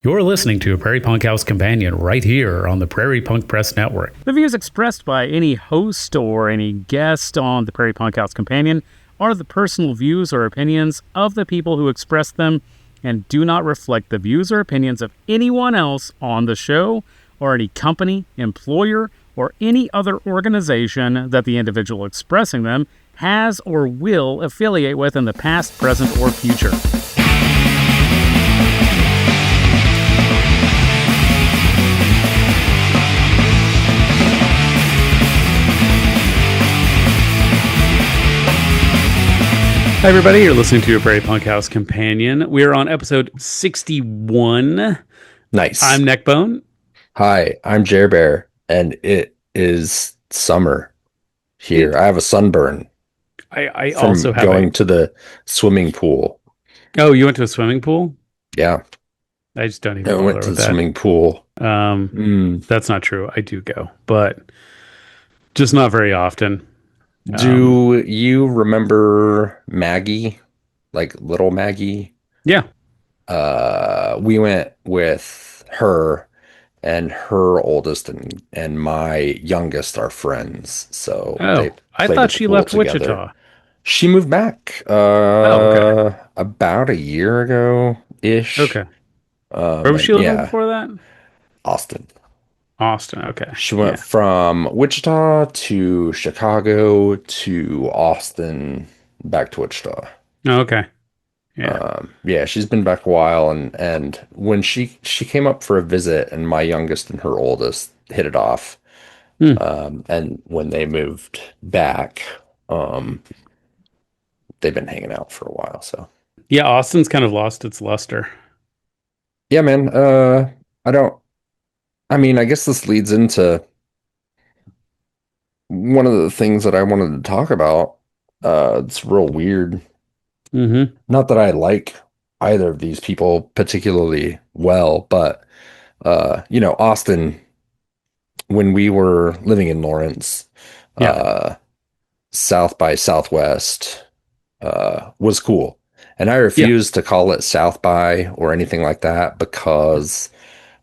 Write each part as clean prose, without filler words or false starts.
You're listening to a Prairie Punk House Companion right here on the Prairie Punk Press Network. The views expressed by any host or any guest on the Prairie Punk House Companion are the personal views or opinions of the people who express them and do not reflect the views or opinions of anyone else on the show or any company, employer, or any other organization that the individual expressing them has or will affiliate with in the past, present, or future. Hi, everybody. You're listening to a Prairie Punk House Companion. We're on episode 61. Nice. I'm Neckbone. Hi, I'm Jer Bear, and it is summer here. I have a sunburn. I from also have going to the swimming pool. Oh, you went to a swimming pool? Yeah, I just don't even I bother went to with the that. swimming pool. That's not true. I do go, but just not very often. Do you remember Maggie, like little Maggie? Yeah. We went with her, and her oldest and my youngest are friends, so they Oh, I played thought at the she pool left together. Wichita. She moved back Oh, okay. about a year ago ish. Okay. Where was And she living yeah, before that? Austin. Austin. Okay. She went Yeah. from Wichita to Chicago to Austin, back to Wichita. Oh, okay. Yeah. Yeah, she's been back a while, and when she came up for a visit, and my youngest and her oldest hit it off. Hmm. And when they moved back, um, they've been hanging out for a while. So Yeah, Austin's kind of lost its luster. yeah, man. I don't. I mean, I guess this leads into one of the things that I wanted to talk about. It's real weird. Mm-hmm. Not that I like either of these people particularly well, but Austin, when we were living in Lawrence, Yeah. uh, South by Southwest was cool. And I Yeah. refuse to call it South by or anything like that because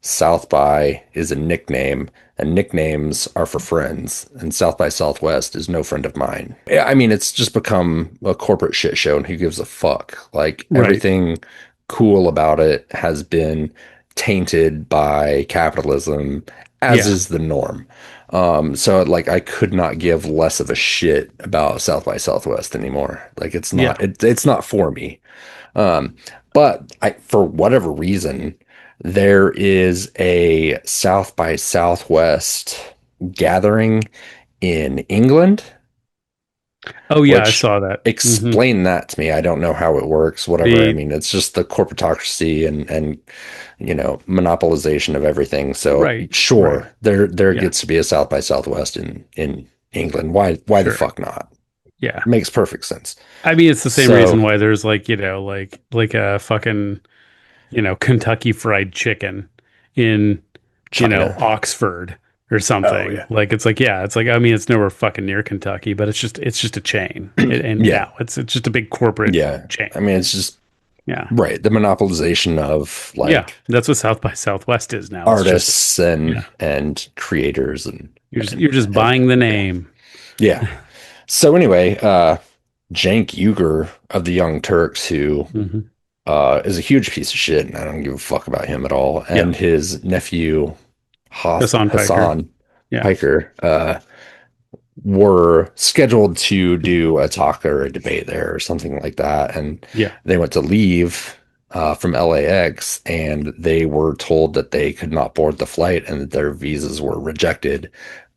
South by is a nickname, and nicknames are for friends, and South by Southwest is no friend of mine. Yeah, I mean, it's just become a corporate shit show, and who gives a fuck? Like, Right. everything cool about it has been tainted by capitalism, as Yeah. is the norm. So like I could not give less of a shit about South by Southwest anymore. Like Yeah. it's not for me. Um, but for whatever reason, there is a South by Southwest gathering in England, Oh, yeah, I which saw that. Mm-hmm. explain that to me. I don't know how it works, whatever. I The mean, it's just the corporatocracy and monopolization of everything. So right. sure, there Yeah. gets to be a South by Southwest in England. Why the Sure. fuck not? Yeah. Makes perfect sense. I mean, it's the same reason So why there's like a fucking, Kentucky Fried Chicken in, China. Oxford or Oh something. yeah. Like it's like I mean, it's nowhere fucking near Kentucky, but it's just a chain. And Yeah. now it's just a big corporate Yeah. chain. I mean, it's just Yeah. right. The monopolization of Yeah. like That's what South by Southwest is now. It's just artists and yeah. creators You're just and buying the yeah. name. Yeah. So anyway, Cenk Uygur of the Young Turks, who Hmm. is a huge piece of shit, and I don't give a fuck about him at all, Yeah. and his nephew Hassan Piker. Hassan Yeah. Piker were scheduled to do a talk or a debate there or something like that, and Yeah. they went to leave from LAX, and they were told that they could not board the flight and that their visas were rejected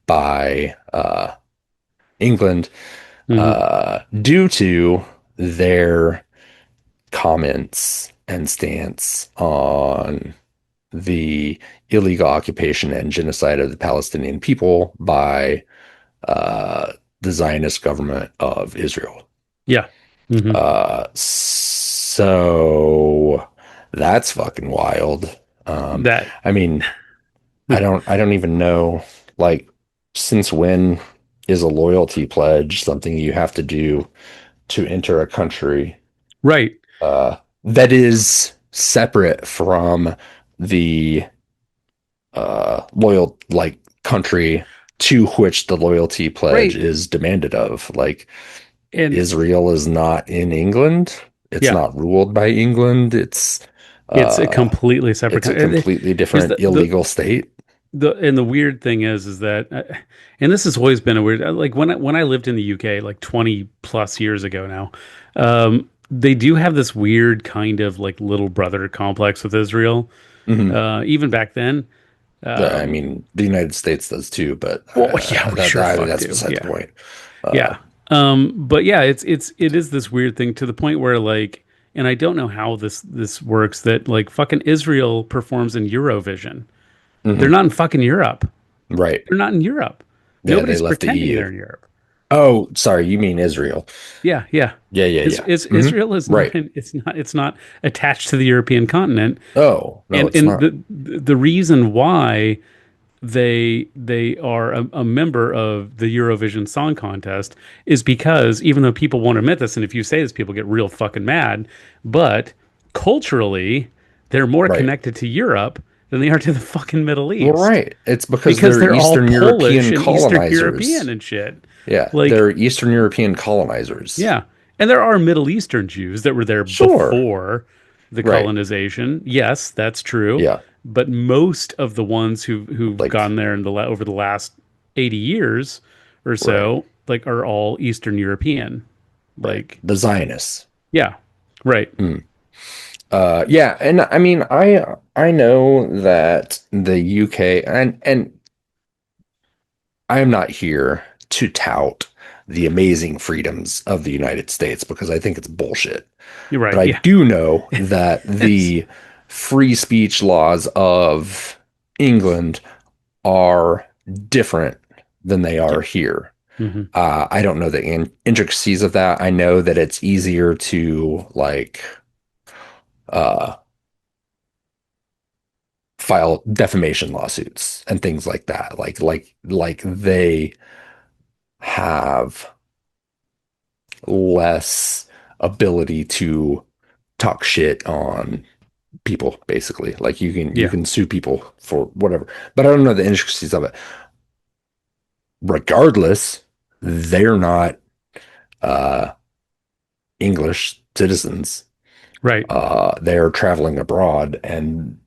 by England Hmm. due to their comments and stance on the illegal occupation and genocide of the Palestinian people by the Zionist government of Israel. Yeah. Hmm. So that's fucking wild. That I mean, I don't even know, like, since when is a loyalty pledge something you have to do to enter a country right. that is separate from the loyal like country to which the loyalty pledge Right. is demanded of. Like And Israel is not in England. It's yeah, not ruled by England. it's a Uh completely separate it's a country. completely Because different illegal state. the weird thing is that, and this has always been a weird, like when I lived in the UK like 20 plus years ago now, they do have this weird kind of like little brother complex with Israel. Hmm. Even back then. I Um, mean, the United States does too, but well, yeah, we sure fuck that's do. beside the Yeah, point. Uh, yeah. But yeah, it is this weird thing to the point where like, and I don't know how this works that like fucking Israel performs in Eurovision. They're mhm. not in fucking Europe. Right. They're not in Europe. Yeah, they Nobody's left the pretending EU. they're in Europe. Oh, sorry, you mean Israel. Yeah, yeah. Yeah, yeah, yeah. Hmm. Israel is not Right. in, it's not attached to the European continent. Oh, no, And it's not. the reason why they are a member of the Eurovision Song Contest is because even though people won't admit this, and if you say this, people get real fucking mad, but culturally, they're more Right. connected to Europe than they are to the fucking Middle Well, East right. It's because because they're they're all Eastern Polish European and Eastern European colonizers. and shit. Yeah, Like, they're Eastern European colonizers. yeah. And there are Middle Eastern Jews that were there Sure. before the Right. colonization. Yes, that's true. Yeah. But most of the ones who've Like, gone there in over the last 80 years or right. so, like are all Eastern European. Right. Like, The Zionists. yeah. Right. Hmm. Yeah, and I mean, I know that the UK and I am not here to tout the amazing freedoms of the United States because I think it's bullshit. You're But right. I Yeah. do know that It's, the free speech laws of England are different than they yeah. are here. Hmm. I don't know the intricacies of that. I know that it's easier to like uh, file defamation lawsuits and things like that. Like they have less ability to talk shit on people, basically. Like you Yeah. can sue people for whatever. But I don't know the intricacies of it. Regardless, they're not uh English citizens. Right. They're traveling abroad and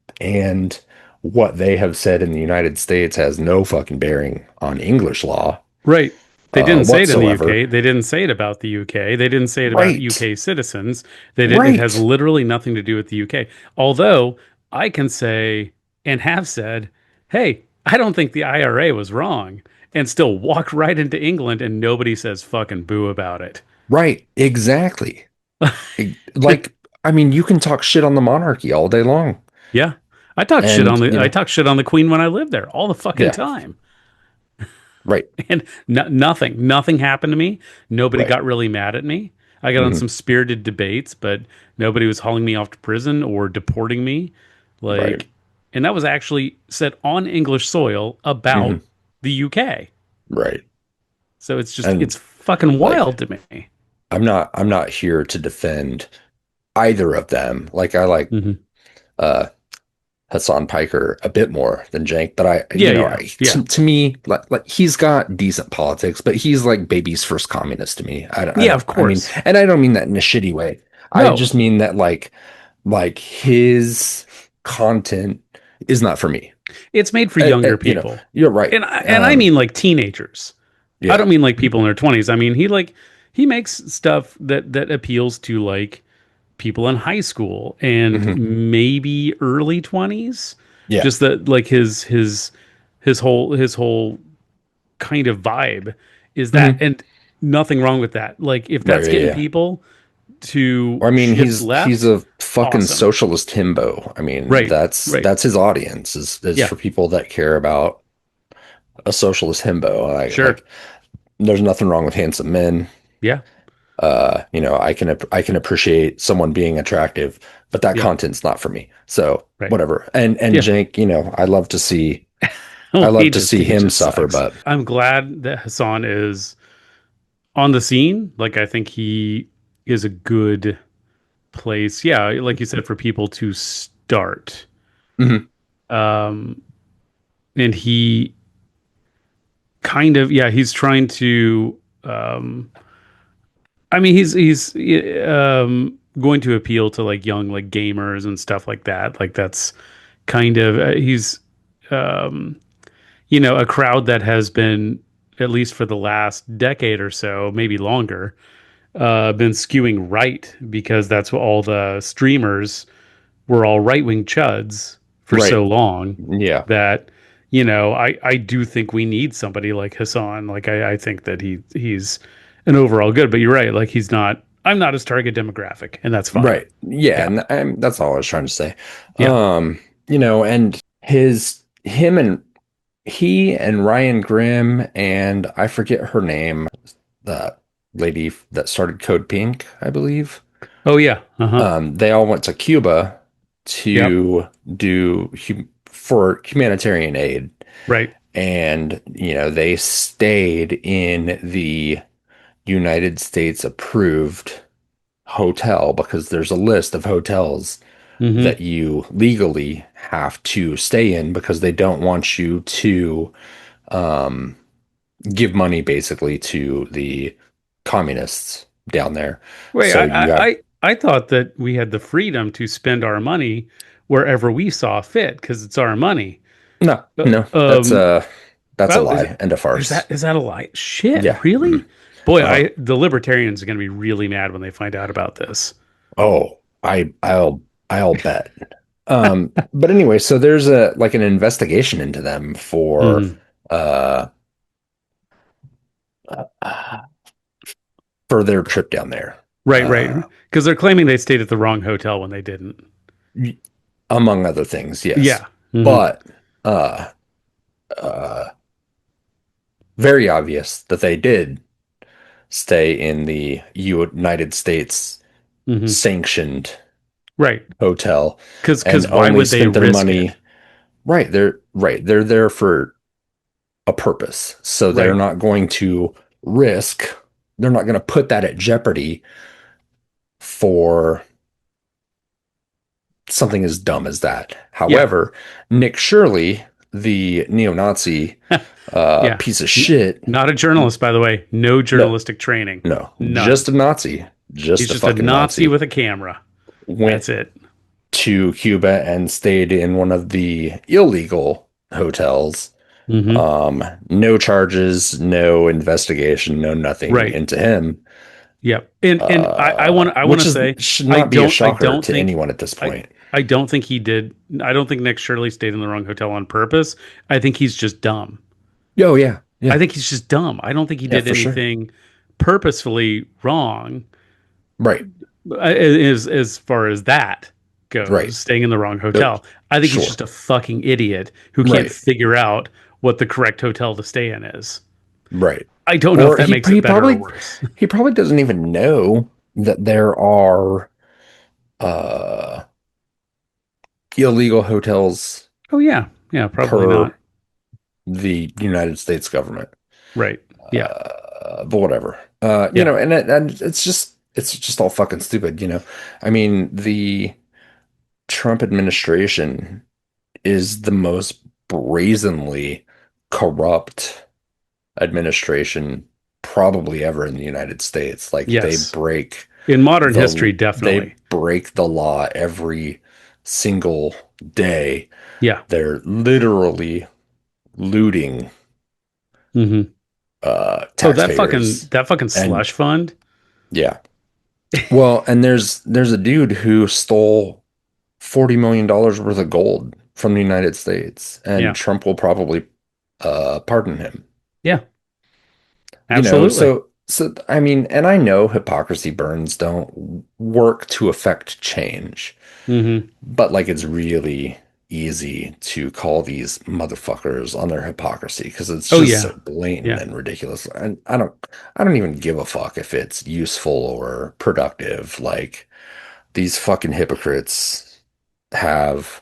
what they have said in the United States has no fucking bearing on English law Right. They didn't say it in the whatsoever. UK. They didn't say it about the UK. They didn't say it about Right. UK citizens. They did. It has Right. literally nothing to do with the UK. Although I can say and have said, hey, I don't think the IRA was wrong, and still walk right into England and nobody says fucking boo about it. Right. Exactly. Like, I mean, you can talk shit on the monarchy all day long. Yeah. And, you I know, talked shit on the Queen when I lived there all the fucking yeah, time. right. And nothing happened to me. Nobody Right. got really mad at me. I got on Hmm. some spirited debates, but nobody was hauling me off to prison or deporting me. Right. Like, and that was actually said on English soil about Hmm. the UK. Right. So it's And fucking like, wild to me. I'm not here to defend either of them. Like, I like, Hmm. uh, Hassan Piker a bit more than Cenk, but Yeah, yeah, yeah, to me, like he's got decent politics, but he's like baby's first communist to me. yeah. Of I mean, course. and I don't mean that in a shitty way. I No, just mean that like his content is not for me. it's made for younger You know, people, you're right. and I mean like teenagers. I Yeah. don't mean like people in their 20s. I mean he makes stuff that appeals to like people in high school and Hmm. maybe early 20s. Yeah. Just that like his whole kind of vibe is that, Hmm. and nothing wrong with that. Like if Right. that's Yeah. getting Yeah. people to Or I mean, shift he's left, a fucking awesome. socialist himbo. I mean, Right. Right. that's his audience is Yeah. for people that care about a socialist himbo. Sure. Like there's nothing wrong with handsome men. Yeah. You know, I can appreciate someone being attractive, but that Yeah. content's not for me. So Right. whatever. And Yeah. Jake, you know, I Oh, love to see he him just suffer, sucks. but I'm glad that Hassan is on the scene. Like I think he is a good place. Yeah, like you said, for people to start. mhm. Um, and he kind of, yeah, he's trying to, I mean, he's going to appeal to like young like gamers and stuff like that. Like that's kind of he's a crowd that has been at least for the last decade or so, maybe longer, been skewing right because that's what all the streamers were all right wing chuds for so Right. long Yeah. that I do think we need somebody like Hassan. Like I think that he's an overall good, but you're right. Like he's not. I'm not his target demographic, and that's fine. Right. Yeah, Yeah, and that's all I was trying to say. yeah. And him and he and Ryan Grimm and I forget her name, the lady that started Code Pink, I believe. Oh yeah. Uh-huh. They all went to Cuba Yep. to for humanitarian aid. Right. And, they stayed in the United States approved hotel because there's a list of hotels Mm-hmm. that you legally have to stay in because they don't want you to um, give money basically to the communists down there. Wait, So you have I thought that we had the freedom to spend our money wherever we saw fit because it's our money. no, Uh, no, um, that's a oh, lie and a farce. is that a lie? Shit, Yeah. really? Boy, Uh, the libertarians are going to be really mad when they find out about this. oh, I'll bet. But anyway, so there's an investigation into them Hmm. uh uh, for their trip down there. Right, right. Uh, Because they're claiming they stayed at the wrong hotel when they didn't. among other things, yes. Yeah. Hmm. But uh uh very obvious that they did stay in the United States Hmm. sanctioned Right. hotel and Because why only would they spent their risk it? money. They're there for a purpose. So they're Right. not going to risk, they're not going to put that at jeopardy for something as dumb as that. Yeah. However, Nick Shirley, the neo-Nazi Yeah. piece of N- shit, Not a journalist, by the way. No no, journalistic training. no, None. just a Nazi, He's just a just a fucking Nazi Nazi, with a camera. went That's it. to Cuba and stayed in one of the illegal hotels. Hmm. No charges, no investigation, no nothing Right. into him. Yep. And I want Which to is say should not be a I shocker don't to think anyone at this I point. I don't think he did. I don't think Nick Shirley stayed in the wrong hotel on purpose. I think he's just dumb. Oh yeah, I yeah, think he's just dumb. I don't think he yeah, did for sure. anything purposefully wrong Right, as far as that right. goes, staying in the wrong Uh, hotel. I think he's sure. just a fucking idiot who can't Right, figure out what the correct hotel to stay in is. right. I don't know if Or that makes it better or worse. he probably doesn't even know that there are uh illegal hotels Oh yeah. Yeah, probably per not. the United States government. Right. Yeah. But whatever. Yeah. And it's just all fucking stupid, you know. I mean, the Trump administration is the most brazenly corrupt administration probably ever in the United States. Like Yes. In modern history, they definitely. break the law every single day. Yeah. They're literally looting Hmm. Oh, taxpayers. that fucking And slush fund. yeah. Well, and there's a dude who stole $40 million worth of gold from the United States, and Yeah. Trump will probably pardon him. Yeah. You know, Absolutely. so I mean, and I know hypocrisy burns don't work to affect change, Hmm. but like it's really easy to call these motherfuckers on their hypocrisy because it's Oh just yeah. so blatant Yeah. and ridiculous. And I don't even give a fuck if it's useful or productive. Like these fucking hypocrites have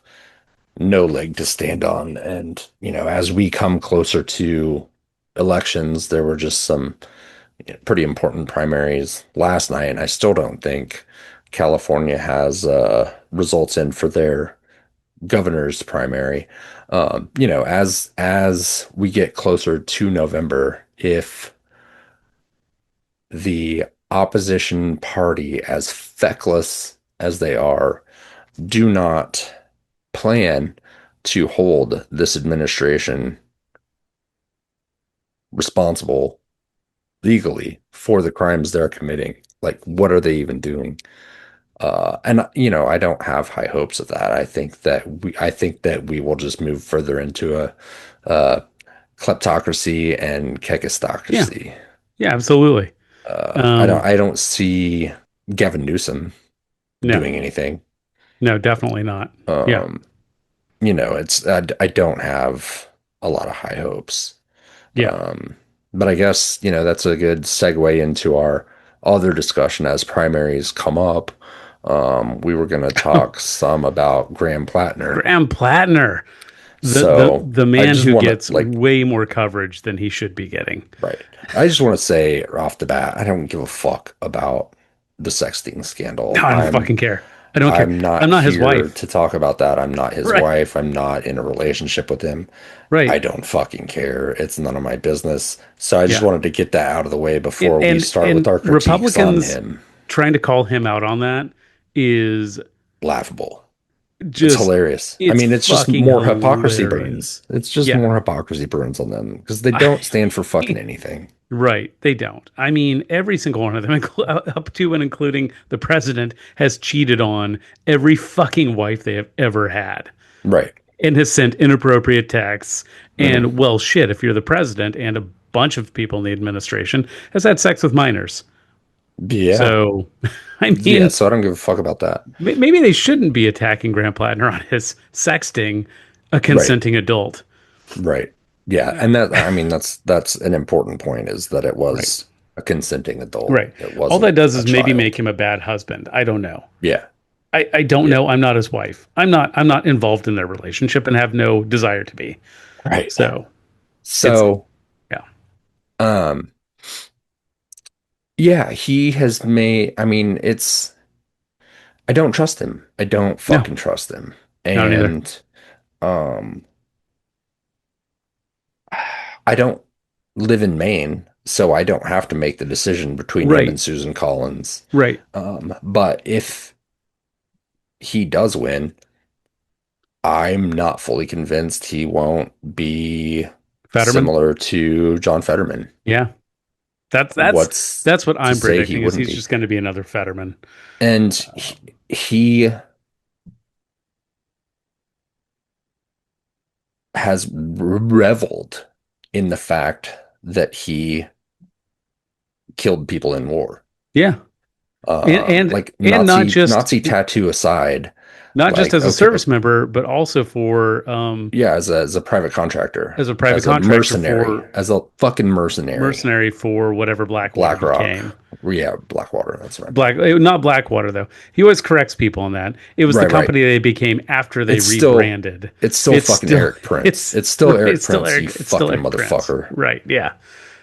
no leg to stand on. And, as we come closer to elections, there were just some pretty important primaries last night, and I still don't think California has results in for their governor's primary. As we get closer to November, if the opposition party, as feckless as they are, do not plan to hold this administration responsible legally for the crimes they're committing, like what are they even doing? And I don't have high hopes of that. I think that we will just move further into a kleptocracy and Yeah. kekistocracy. Yeah, absolutely. I don't Um, I don't see Gavin Newsom no, doing anything. no, definitely not. Yeah. Um, I don't have a lot of high hopes. Yeah. Um, but I guess, that's a good segue into our other discussion as primaries come up. We were going to talk some about Graham Platner. Graham Platner, the the So the I man just who want to gets way more coverage than he should be getting. right. I just want to say off the bat, I don't give a fuck about the sexting No, scandal. I don't I'm fucking care. I don't care. I'm I'm not not his here wife. to talk about that. I'm not his Right. wife. I'm not in a relationship with him. I Right. don't fucking care. It's none of my business. So I just Yeah. wanted to get that out of the way And before we and, start with and our critiques on Republicans him. trying to call him out on that is Laughable. It's just hilarious. I it's mean, it's just fucking more hypocrisy burns. hilarious. It's just Yeah. more hypocrisy burns on them because they don't stand for fucking anything. Right. They don't. I mean, every single one of them, up to and including the president, has cheated on every fucking wife they have ever had Right. and has sent inappropriate texts. Mhm. And, well, shit, if you're the president and a bunch of people in the administration has had sex with minors. Yeah. So, I Yeah. mean, So I don't give a fuck about that. maybe they shouldn't be attacking Graham Platner on his sexting a Right. consenting adult. Right. Yeah. And I mean, that's an important point is that it Right. was a consenting adult. Right. It All that wasn't does a is maybe make child. him a bad husband. I don't know. Yeah. I don't Yeah. know. I'm not his wife. I'm not involved in their relationship and have no desire to be. Right. So it's So, yeah. um, yeah, he has made, I mean, I don't trust him. I don't No, fucking trust him. no neither. And, um, I don't live in Maine, so I don't have to make the decision between him Right. and Susan Collins. Right. But if he does win, I'm not fully convinced he won't be Fetterman. similar to John Fetterman. Yeah. That's that's What's that's what to I'm say he predicting is wouldn't he's be? just going to be another Fetterman. And he has reveled in the fact that he killed people in war. Yeah. And Like and Nazi tattoo aside, not just like as a okay, service member, but also for yeah, as a private contractor, as a private as a contractor mercenary, for as a fucking mercenary, mercenary for whatever Blackwater BlackRock, became. yeah, Blackwater, that's right. Not Blackwater though. He always corrects people on that. It was the Right, right. company they became after they It's still rebranded. it's still It's fucking still Eric Prince. it's It's still right, Eric Prince, you it's still fucking Eric Prince. motherfucker. Right. Yeah.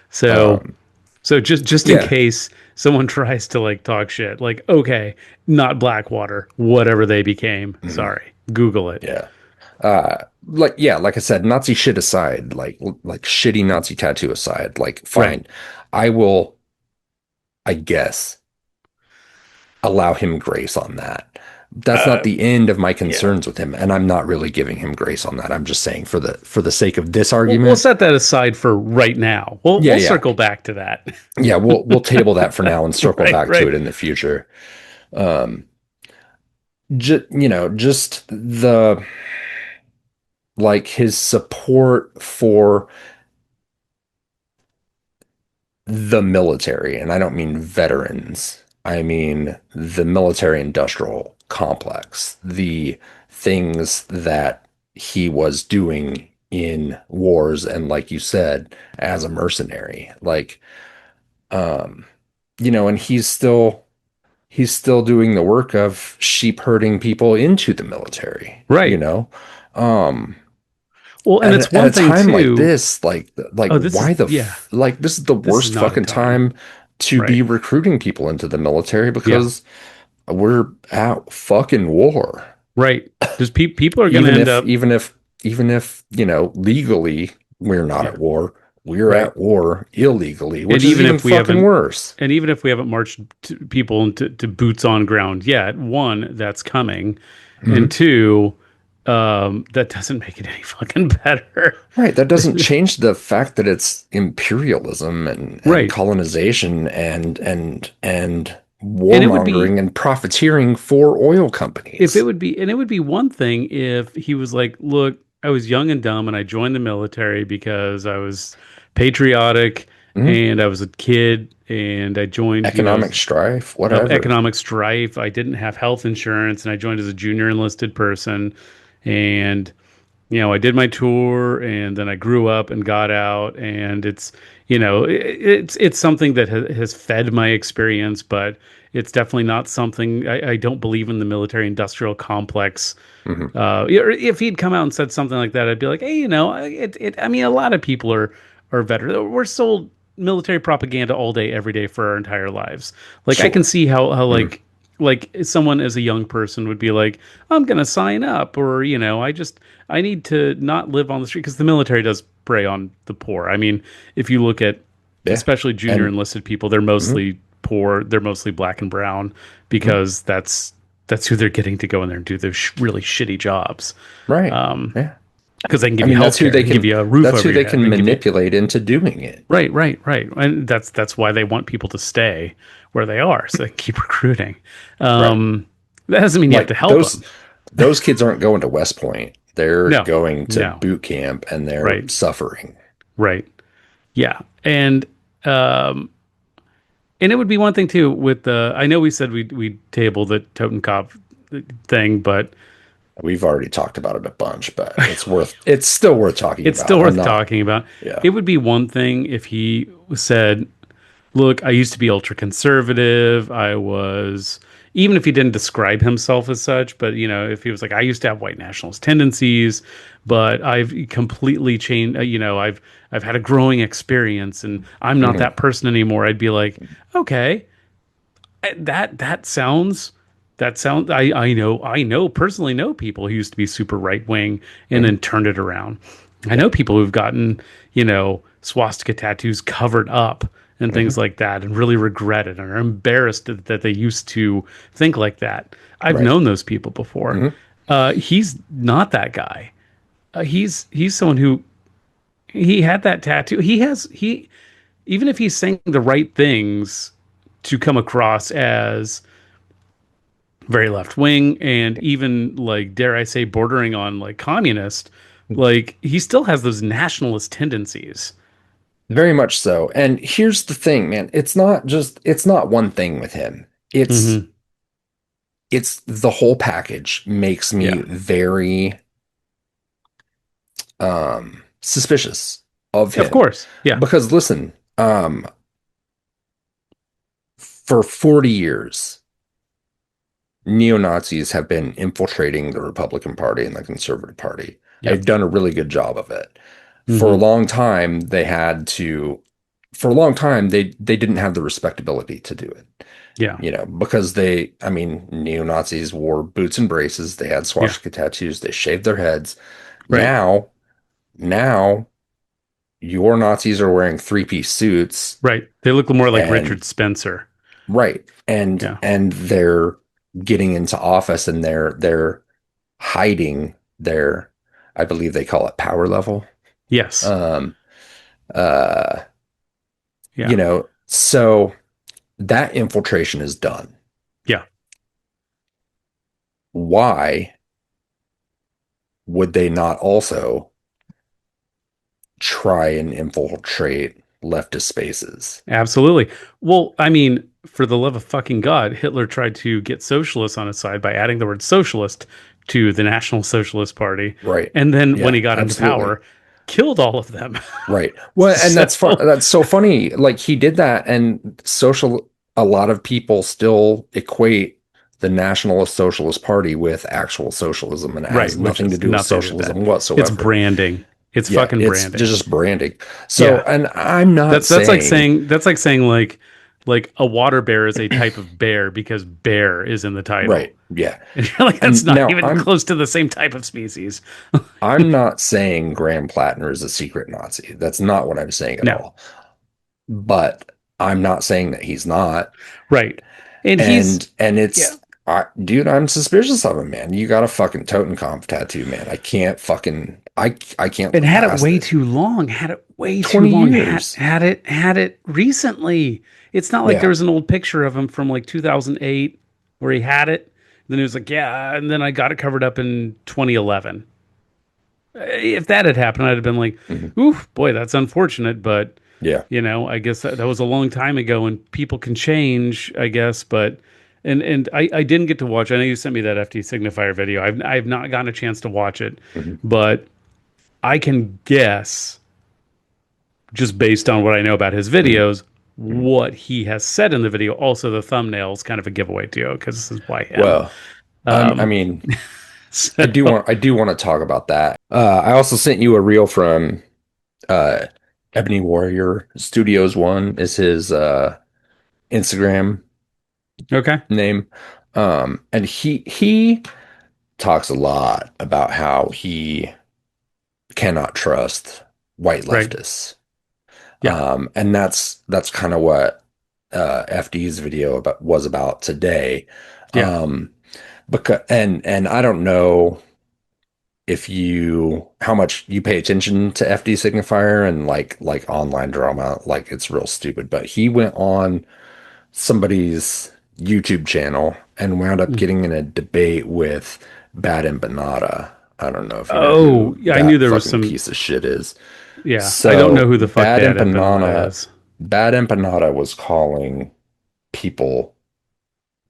So Um, so just in yeah, case someone tries to like talk shit, like okay, not Blackwater, whatever they became. mhm, Sorry. Google it. yeah. Like I said, Nazi shit aside, like shitty Nazi tattoo aside, like Right. fine. I will, I guess, allow him grace on that. That's not Uh the end of my yeah. concerns with him, and I'm not really giving him grace on that. I'm just saying for the sake of this We'll argument, set that aside for right now. We'll yeah, we'll yeah, circle back to that. yeah. We'll table that for now and circle Right, back to right. it in the future. Um, just the like his support for the military, and I don't mean veterans. I mean the military industrial complex, the things that he was doing in wars, and like you said, as a mercenary, like, um, and he's still doing the work of sheep herding people into the military, Right. um, Well, and it's at one a thing time like too. this, like Oh, this is why yeah. like this is the This is worst not a fucking time. time to Right. be recruiting people into the military Yeah. because we're at fucking war. Right. Just people are going to Even end if, up even if, even if, legally we're not yeah. at war, we're Right. at war illegally, And which is even fucking worse. even if we haven't marched people to boots on ground yet, one, that's coming, and Mhm. two, that doesn't make it any fucking better. Right. That doesn't change the fact that it's imperialism and Right. colonization and And it would be warmongering and profiteering for oil if it companies. would be and it would be one thing if he was like, look, I was young and dumb and I joined the military because I was patriotic Mhm. and I was a kid and I joined, Economic strife, whatever. economic strife. I didn't have health insurance and I joined as a junior enlisted person. And, I did my tour and then I grew up and got out. And it's something that has fed my experience, but it's definitely not something I don't believe in the military industrial complex. Hmm. If he'd come out and said something like that, I'd be like, hey, I mean, a lot of people are veterans. We're sold military propaganda all day, every day for our entire lives. Like I can Sure. see how Mhm. like someone as a young person would be like, I'm gonna sign up, or I need to not live on the street because the military does prey on the poor. I mean, if you look at Yeah. especially junior And enlisted people, they're mhm, mostly poor. They're mostly black and brown mhm. because that's who they're getting to go in there and do those really shitty jobs. Right. Um, Yeah. because they can I give you mean, health care, they can give you a roof that's over who your they head, can they can give you manipulate into doing it. right, right, right, and that's why they want people to stay where they are, so they keep recruiting. Right. Um, that doesn't mean you have Like to help them. those kids aren't going to West Point. They're No, going to no, boot camp and they're right, suffering. right, yeah, um, and it would be one thing too with the. I know we said we table the Totenkopf thing, but We've already talked about it a bunch, but it's still worth talking it's still about. I'm worth not, talking about. yeah. It would be one thing if he said, look, I used to be ultra conservative. I was, even if he didn't describe himself as such, but if he was like, I used to have white nationalist tendencies, but I've completely changed. I've had a growing experience, and I'm not Hmm. that person anymore. I'd be like, okay, that sounds. That sounds. I know personally know people who used to be super right wing and Hmm. then turned it around. I Yeah. know people who've gotten, swastika tattoos covered up and Hmm. things like that and really regret it and are embarrassed that they used to think like that. I've Right. known those people before. Hmm. He's not that guy. He's someone who he had that tattoo. He even if he's saying the right things to come across as very left wing and even like dare I say bordering on like communist, like he still has those nationalist tendencies. Very much so. And here's the thing, man. It's not one thing with him. It's Hmm. it's the whole package makes me Yeah, very suspicious of of him. course. Yeah, Because listen, for 40 years, neo-Nazis have been infiltrating the Republican Party and the Conservative Party. yep. They've done a really good job of it. For a Hmm. long time, for a long time, they didn't have the respectability to do it. Yeah, Because I mean, neo-Nazis wore boots and braces, they had yeah. swastika tattoos, they shaved their heads. Right, Now, now your Nazis are wearing three-piece suits right. They look more like and Richard Spencer. right, and Yeah. they're getting into office and they're hiding their, I believe they call it power level. Yes. Um, uh, Yeah. so that infiltration is done. Yeah. Why would they not also try and infiltrate leftist spaces? Absolutely. Well, I mean, for the love of fucking God, Hitler tried to get socialists on his side by adding the word socialist to the National Socialist Party. Right. And then when Yeah, he got into absolutely. power, killed all of them. Right. Well, and So, that's so funny. Like he did that, and a lot of people still equate the Nationalist Socialist Party with actual socialism, and it right, has which nothing to is do with nothing to do with that. socialism It's whatsoever. branding. It's Yeah, fucking it's branding. just branding. So, Yeah. and I'm not That's like saying, saying that's like saying like like a water bear is a type of bear because bear is in the title. Right. Yeah. And you're like, that's And not now even close to the same type of species. I'm not saying Graham Platner is a secret Nazi. That's not what I'm saying at No, all. But I'm not saying that he's not. right. And he's, And yeah. dude, I'm suspicious of him, man. You got a fucking Totenkopf tattoo, man. I can't fucking I can't And look had it past way it. too long, had it way too 20 long, years. had it recently. It's not like there Yeah. was an old picture of him from like 2008 where he had it. Then he was like, yeah. And then I got it covered up in 2011. If that had happened, I'd have been like, Mhm. ooh, boy, that's unfortunate. But, Yeah. I guess that was a long time ago and people can change, I guess. But, and I didn't get to watch, I know you sent me that FD Signifier video. I've not gotten a chance to watch it, Mhm. but I can guess just based on what I know about his Mhm. videos, Mhm. what he has said in the video. Also, the thumbnail is kind of a giveaway too, because this is by him. Well, I Um, mean, so, I do want to talk about that. I also sent you a reel from uh Ebony Warrior Studios One is his Instagram okay, name. And he talks a lot about how he cannot trust white right, leftists. yeah, And that's kind of what FD's video was about today. yeah, Um, because and I don't know if you how much you pay attention to FD Signifier and like online drama, like it's real stupid. But he went on somebody's YouTube channel and wound up Mm. getting in a debate with BadEmpanada. I don't know if you know Oh, who yeah, I knew that there was fucking some. piece of shit is. Yeah, I don't know So who the fuck Bad Empanada is. Bad Empanada was calling people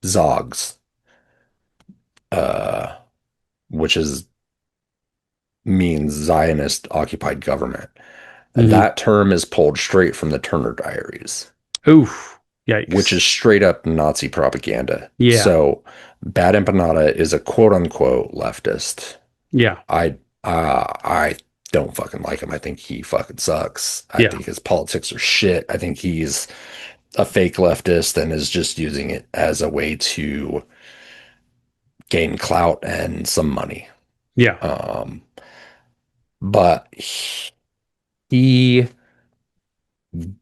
Zogs, uh, which is means Zionist occupied government. Hmm. That term is pulled straight from the Turner Diaries, Oof, which yikes. is straight up Nazi propaganda. Yeah, So Bad Empanada is a quote unquote leftist. yeah, I don't fucking like him. I think he fucking sucks. I yeah, think his politics are shit. I think he's a fake leftist and is just using it as a way to gain clout and some money. yeah. Um, but he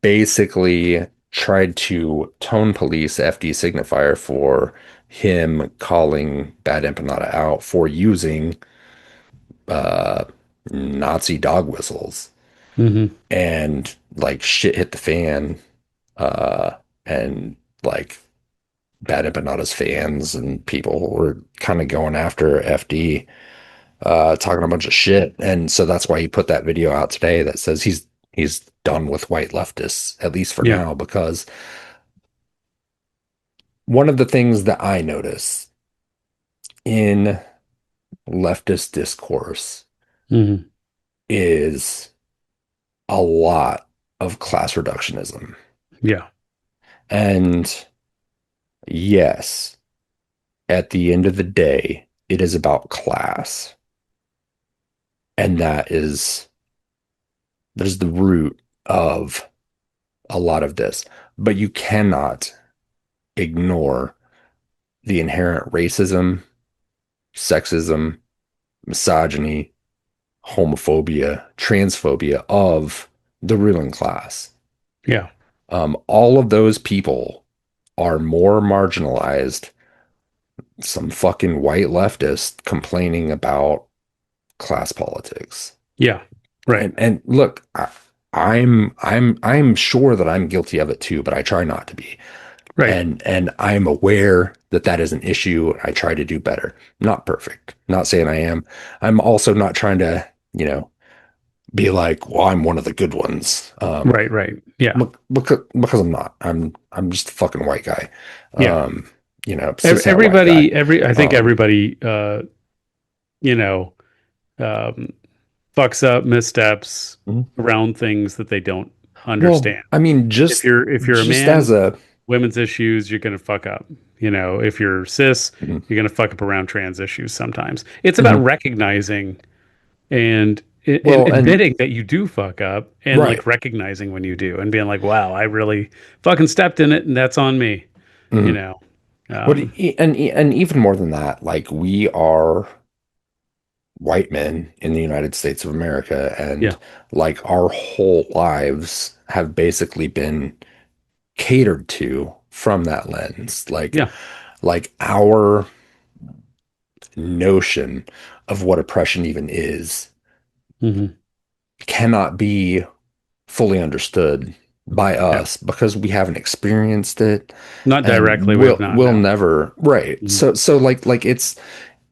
basically tried to tone police FD Signifier for him calling Bad Empanada out for using uh, Nazi dog whistles. Hmm. And like shit hit the fan. Uh, and like Bad Empanada's fans and people were kind of going after FD, talking a bunch of shit. And so that's why he put that video out today that says he's done with white leftists, at least for Yeah. now, because one of the things that I notice in leftist discourse Hmm. is a lot of class reductionism. Yeah. And yes, at the end of the day, it is about class. And that is the root of a lot of this. But you cannot ignore the inherent racism, sexism, misogyny, homophobia, transphobia of the ruling class. Yeah. All of those people are more marginalized. Some fucking white leftist complaining about class politics. Yeah. Right. And look, I'm sure that I'm guilty of it too, but I try not to be. Right. And I'm aware that that is an issue. I try to do better. Not perfect. Not saying I am. I'm also not trying to, be like, well, I'm one of the good ones. Right. Right. Yeah. Because I'm not. I'm just a fucking white guy. Yeah. Um, cishet white guy. I think Um, everybody, you know, um, fucks up, missteps mhm. around things that they don't Well, understand. I mean, If you're a just man, as a women's issues, you're gonna fuck up. If you're cis, mhm, you're gonna fuck up around trans issues sometimes. It's about mhm, recognizing and Well, and admitting that you do fuck up and right. like recognizing when you do and being like, wow, I really fucking stepped in it and that's on me, you Mhm. know. What Um, and even more than that, like we are white men in the United States of America, and yeah. like our whole lives have basically been catered to from that lens. Yeah. Like our notion of what oppression even is Hmm. cannot be fully understood by Yeah. us because we haven't experienced it Not and directly, we have not, will no. never, right. Mhm. So like it's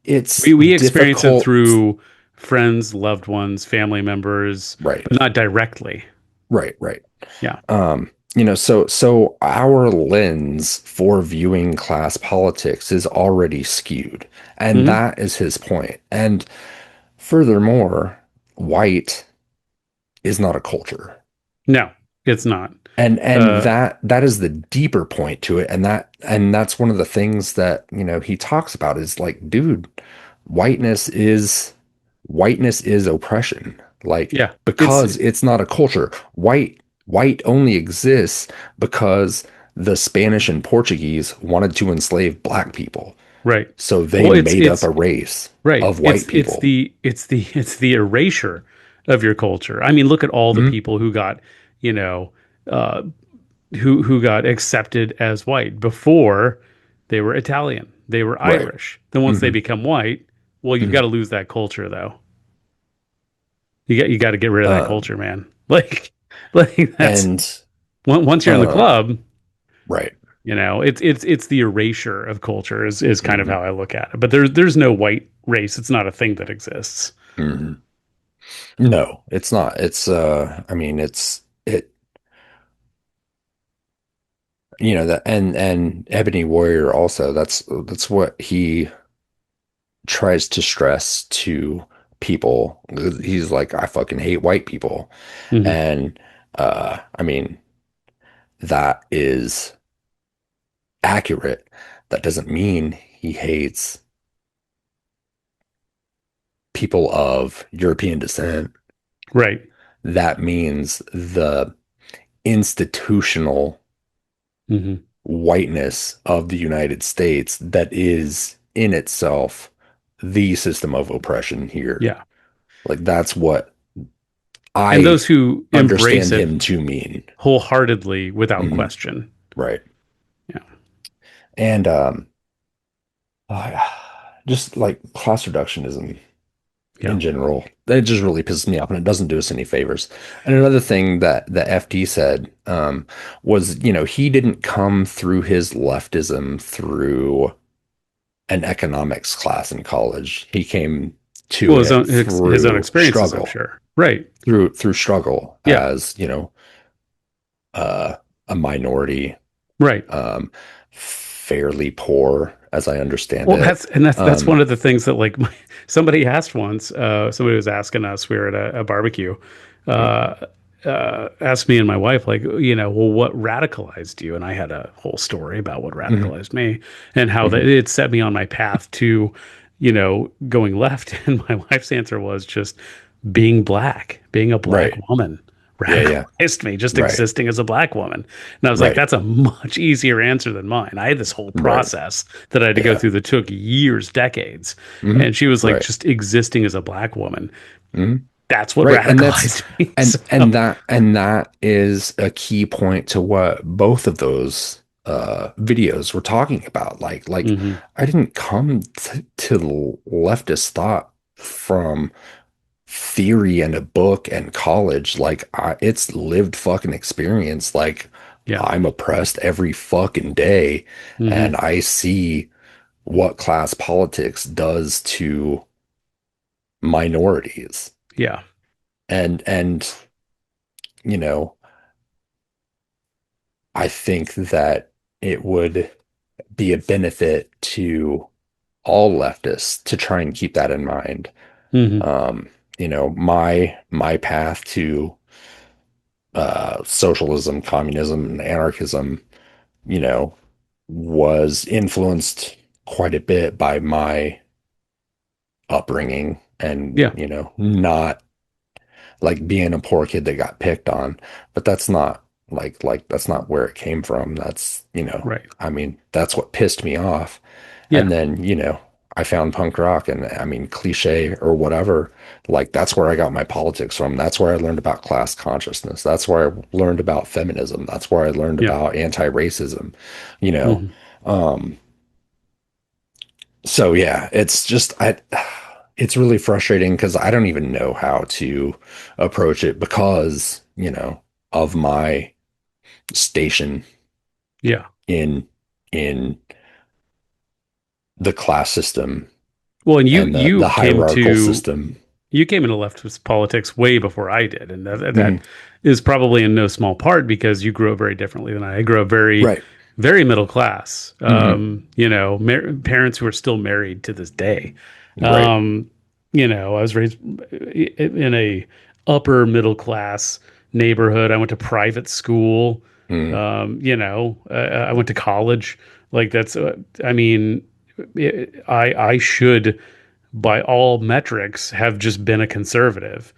We experience it difficult, through friends, loved ones, family members, right, but not directly. right. Yeah. So our lens for viewing class politics is already skewed, and Hmm. that is his point. And furthermore, white is not a culture. No, it's not. And Uh, that is the deeper point to it. And that's one of the things that, he talks about is like, dude, whiteness is whiteness is oppression. Like, yeah, it's because it's not a culture. White only exists because the Spanish and Portuguese wanted to enslave black people. right. So they Well, made up it's a race right. of white It's people. it's the erasure of your culture. I mean, look at all the Mhm. people who got, you know, uh, who got accepted as white before they were Italian, they were Right. Irish. Then once they Hmm. become white, well, you've got Hmm. to lose that culture, though. You got to get rid of that Um, culture, man. Like that's and once you're in the um, club, right. it's the erasure of culture is kind of Hmm. how I look at it. But there's no white race. It's not a thing that exists. Hmm. No, it's not. I mean, it, that, and Ebony Warrior also, that's what he tries to stress to people. He's like, I fucking hate white people. Hmm. And I mean, that is accurate. That doesn't mean he hates people of European descent. Right. That means the institutional Hmm. whiteness of the United States that is in itself the system of oppression here. Yeah. Like that's what And I those who embrace understand it him to mean. wholeheartedly without Mhm. question. Right. Yeah. And uh, just like class reductionism Yeah. in general, it just really pisses me off and it doesn't do us any favors. And another thing that the FD said was, he didn't come through his leftism through an economics class in college. He came to Well, it his own through experiences, I'm struggle, sure. Right. through struggle Yeah. as, uh, a minority, Right. um, fairly poor, as I understand Well, it. that's one Um, of the things that like somebody asked once. Somebody was asking us. We were at a barbecue. Uh, Asked me and my wife, like, well, what radicalized you? And I had a whole story about what mhm, radicalized me and how that mhm. it set me on my path to, going left. And my wife's answer was just being black, being a black Right. woman Yeah, yeah. radicalized me, just Right. existing as a black woman. And I was like, Right. that's a much easier answer than mine. I had this whole Right. process that I had to go Yeah. through that took years, decades. Hmm. And she was like, Right. just existing as a black woman. Hmm. That's what Right. And that's radicalized me. and So, and that is a key point to what both of those videos were talking about. Like mhm. I didn't come to leftist thought from theory and a book and college. Like it's lived fucking experience. Like Yeah. I'm oppressed every fucking day, and Hmm. I see what class politics does to minorities. Yeah. And you know, I think that it would be a benefit to all leftists to try and keep that in mind. Hmm. My path to socialism, communism, and anarchism, you know, was influenced quite a bit by my upbringing and, Yeah. not like being a poor kid that got picked on, but that's not that's not where it came from. That's, Right. I mean, that's what pissed me off. Yeah. And then, I found punk rock, and I mean, cliche or whatever, like that's where I got my politics from. That's where I learned about class consciousness. That's where I learned about feminism. That's where I learned Yeah. about anti-racism, you know. Hmm. Um, so yeah, it's really frustrating because I don't even know how to approach it because, of my station Yeah. in in the class system Well, and you and the you came hierarchical to system. you came into leftist politics way before I did, and that Mhm. is probably in no small part because you grew up very differently than I. I grew up very, Right. very middle class. Hmm. Parents who are still married to this day. Right. I was raised in a upper middle class neighborhood. I went to private school. Mm. I went to college. Like that's, I mean, I should, by all metrics, have just been a conservative.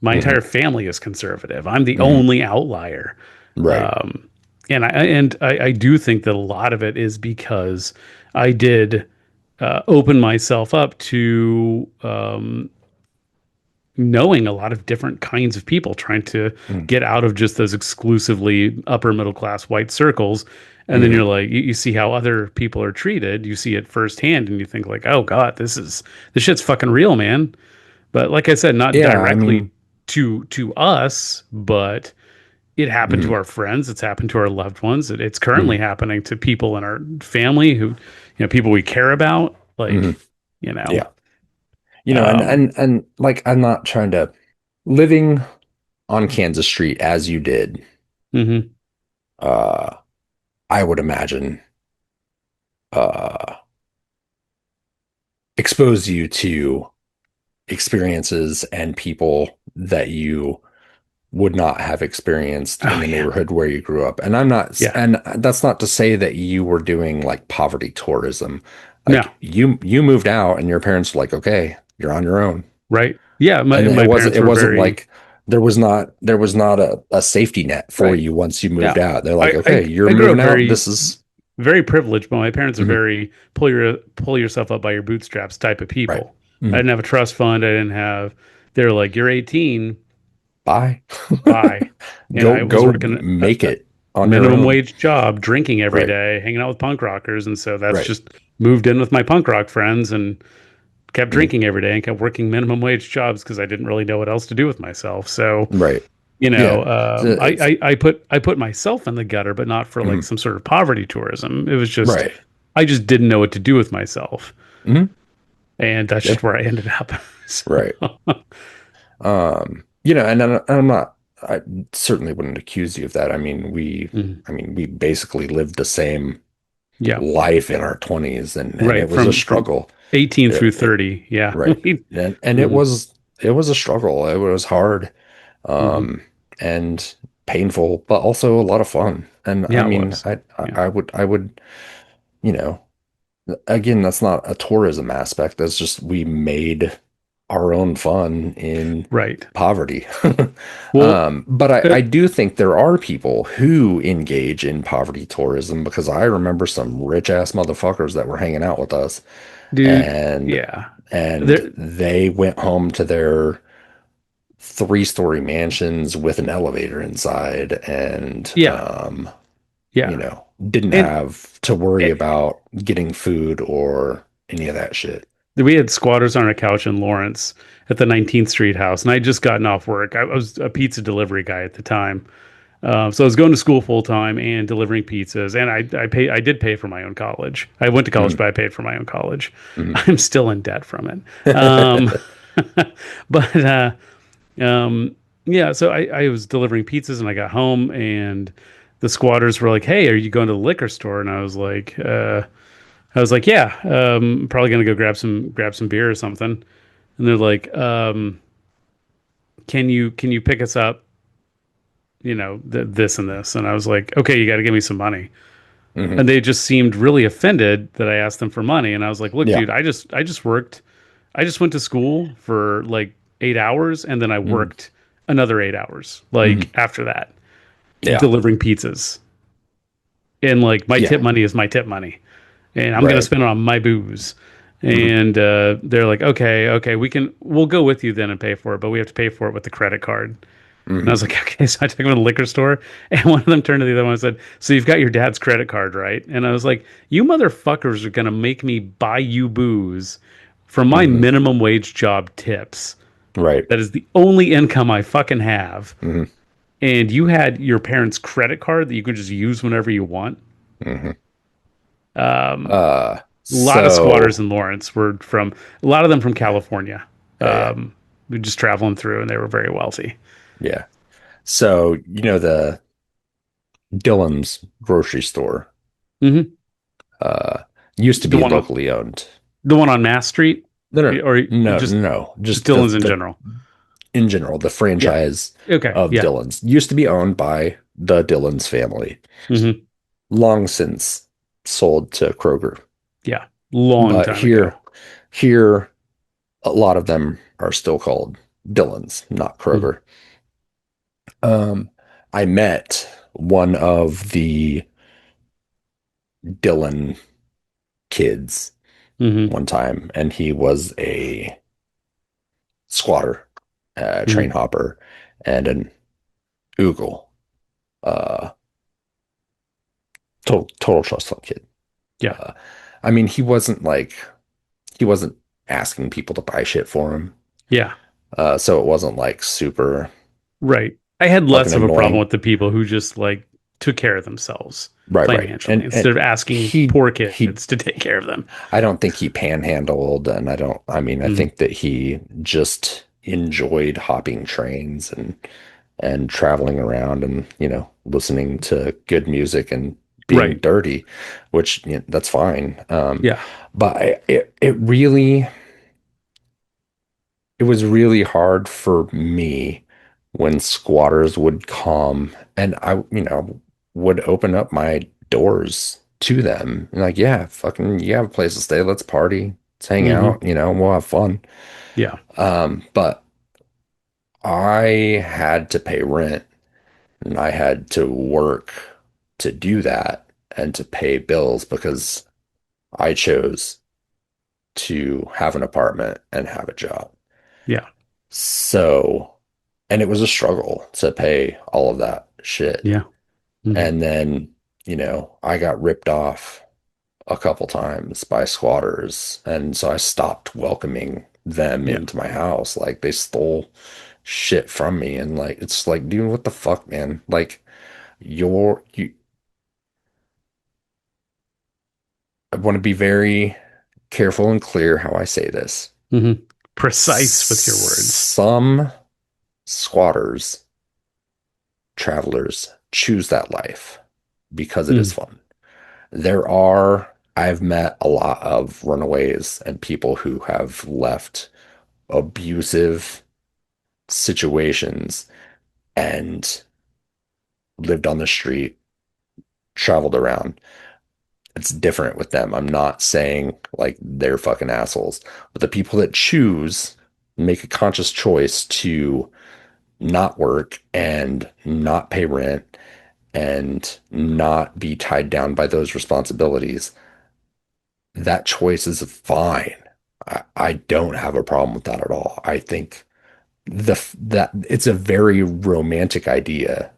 My Hmm. entire family is conservative. I'm the Hmm. only outlier. Right. Um, and I do think that a lot of it is because I did open myself up to knowing a lot of different kinds of people, trying to Mm. get out of just those exclusively upper middle class white circles. And then Hmm. you're like, you see how other people are treated, you see it firsthand, and you think like, oh God, this shit's fucking real, man. But like I said, not Yeah, I directly mean, to us, but it happened to mm, our friends. It's happened to our loved ones. It's currently mm, happening to people in our family who, people we care about. mm, Like, you know, yeah. um, And like I'm not trying to living on Kansas Street as you did, mhm. uh, I would imagine uh expose you to experiences and people that you would not have experienced in Oh the yeah, neighborhood where you grew up. And I'm not, yeah, and that's not to say that you were doing like poverty tourism. no, Like you moved out and your parents were like, okay, you're on your own. right, yeah. My And my parents it were wasn't very like there was not a safety net for right. you once you moved Yeah, out. They're like, I okay, I, you're I grew up moving out. very This is very privileged, but my parents are mhm, very pull yourself up by your bootstraps type of right. people. I Mhm. didn't have a trust fund. I didn't have. They're like, you're 18, Bye. bye. And I was Go working make a it on your minimum own. wage job, drinking every Right. day, hanging out with punk rockers, and so that's Right. just moved in with my punk rock friends and kept Mhm. drinking every day and kept working minimum wage jobs because I didn't really know what else to do with myself. So Right. you Yeah. know, So I, it's I put myself in the gutter, but not for like mhm. some sort of poverty tourism. It was just Right. I just didn't know what to do with myself, Mhm. and that's Yeah. just where I ended up. So, Right. And I'm not, I certainly wouldn't accuse you of that. mhm. I mean, we basically lived the same Yeah, life in our 20s, and right. it was a From struggle. 18 through It, 30. Yeah. right. And Mhm. it was a struggle. It was hard, Mhm. um, and painful, but also a lot of fun. And I Yeah, it mean, was. Yeah. I would, you know, again, that's not a tourism aspect. That's just we made our own fun in Right. poverty. Well, But uh, I do think there are people who engage in poverty tourism because I remember some rich ass motherfuckers that were hanging out with us dude. and Yeah. and There. they went home to their three-story mansions with an elevator inside and Yeah. you Yeah. know, didn't And have to worry about getting food or any of that shit. we had squatters on a couch in Lawrence at the 19th Street house, and I had just gotten off work. I was a pizza delivery guy at the time, so I was going to school full time and delivering pizzas, and I did pay for my own college. I went to college, Mhm, but I paid for my own college. mhm. I'm still in debt from it, but um, yeah. So I was delivering pizzas, and I got home, and the squatters were like, "Hey, are you going to the liquor store?" And I was like, yeah, probably gonna go grab some beer or something. And they're like, can you pick us up? This and this. And I was like, okay, you got to give me some money. Mhm. And they just seemed really offended that I asked them for money. And I was like, look, Yeah. dude, I just went to school for like 8 hours, and then I Mhm. worked another 8 hours, Hmm. like after that, Yeah. delivering pizzas. And like my Yeah. tip money is my tip money. And I'm going to Right. spend it on my booze. Hmm. And they're like, okay, we'll go with you then and pay for it, but we have to pay for it with the credit card. And I Hmm. was like, okay. So I took them to the liquor store, and one of them turned to the other one and said, "So you've got your dad's credit card, right?" And I was like, "You motherfuckers are gonna make me buy you booze from my Hmm. minimum wage job tips. Right. That is the only income I fucking have. Hmm. And you had your parents' credit card that you could just use whenever you want." Hmm. Um, a lot of squatters So in Lawrence were from a lot of them from yeah, California. yeah, Were just traveling through, and they were very wealthy. yeah. So the Dillon's grocery store Hmm. uh used to The be one on locally owned. the one on Mass Street, No, no, or no, just no. Just Dillon's in general. in general, the Yeah. franchise Okay. of Yeah. Dillon's used to be owned by the Dillon's family. Hmm. Long since sold to Kroger. Yeah. Long But time ago. here, a lot of them are still called Dillon's, not Hmm. Kroger. I met one of the Dillon kids Hmm. one time, and he was a squatter, train Hmm. hopper, and an oogle. Uh, total trust fund kid. Yeah. Uh, I mean, he wasn't asking people to buy shit for him. Yeah. So it wasn't like super Right. I had fucking less of a problem annoying. with the people who just like took care of themselves Right, right. financially instead And of asking he poor he kids to take care of them. I don't think he panhandled, and I mean, I Mm. think that he just enjoyed hopping trains and traveling around and, listening to good music and being Right. dirty, which, that's fine. Yeah. But it was really hard for me when squatters would come and would open up my doors to them. And like, yeah, fucking, you have a place to stay. Let's party. Let's hang Hmm. out, we'll have fun. Yeah. But I had to pay rent and I had to work to do that and to pay bills because I chose to have an apartment and have a job. Yeah. So, and it was a struggle to pay all of that shit. Yeah. Hmm. And then, I got ripped off a couple times by squatters. And so I stopped welcoming them Yeah. into my house. Like they stole shit from me. And like, it's like, dude, what the fuck, man? Like, you, I want to be very careful and clear how I say this. Hmm. Precise with your words. Some squatters, travelers choose that life because it is Mm. fun. I've met a lot of runaways and people who have left abusive situations and lived on the street, traveled around. It's different with them. I'm not saying like they're fucking assholes, but the people that choose make a conscious choice to not work and not pay rent and not be tied down by those responsibilities, that choice is fine. I don't have a problem with that at all. I think that it's a very romantic idea.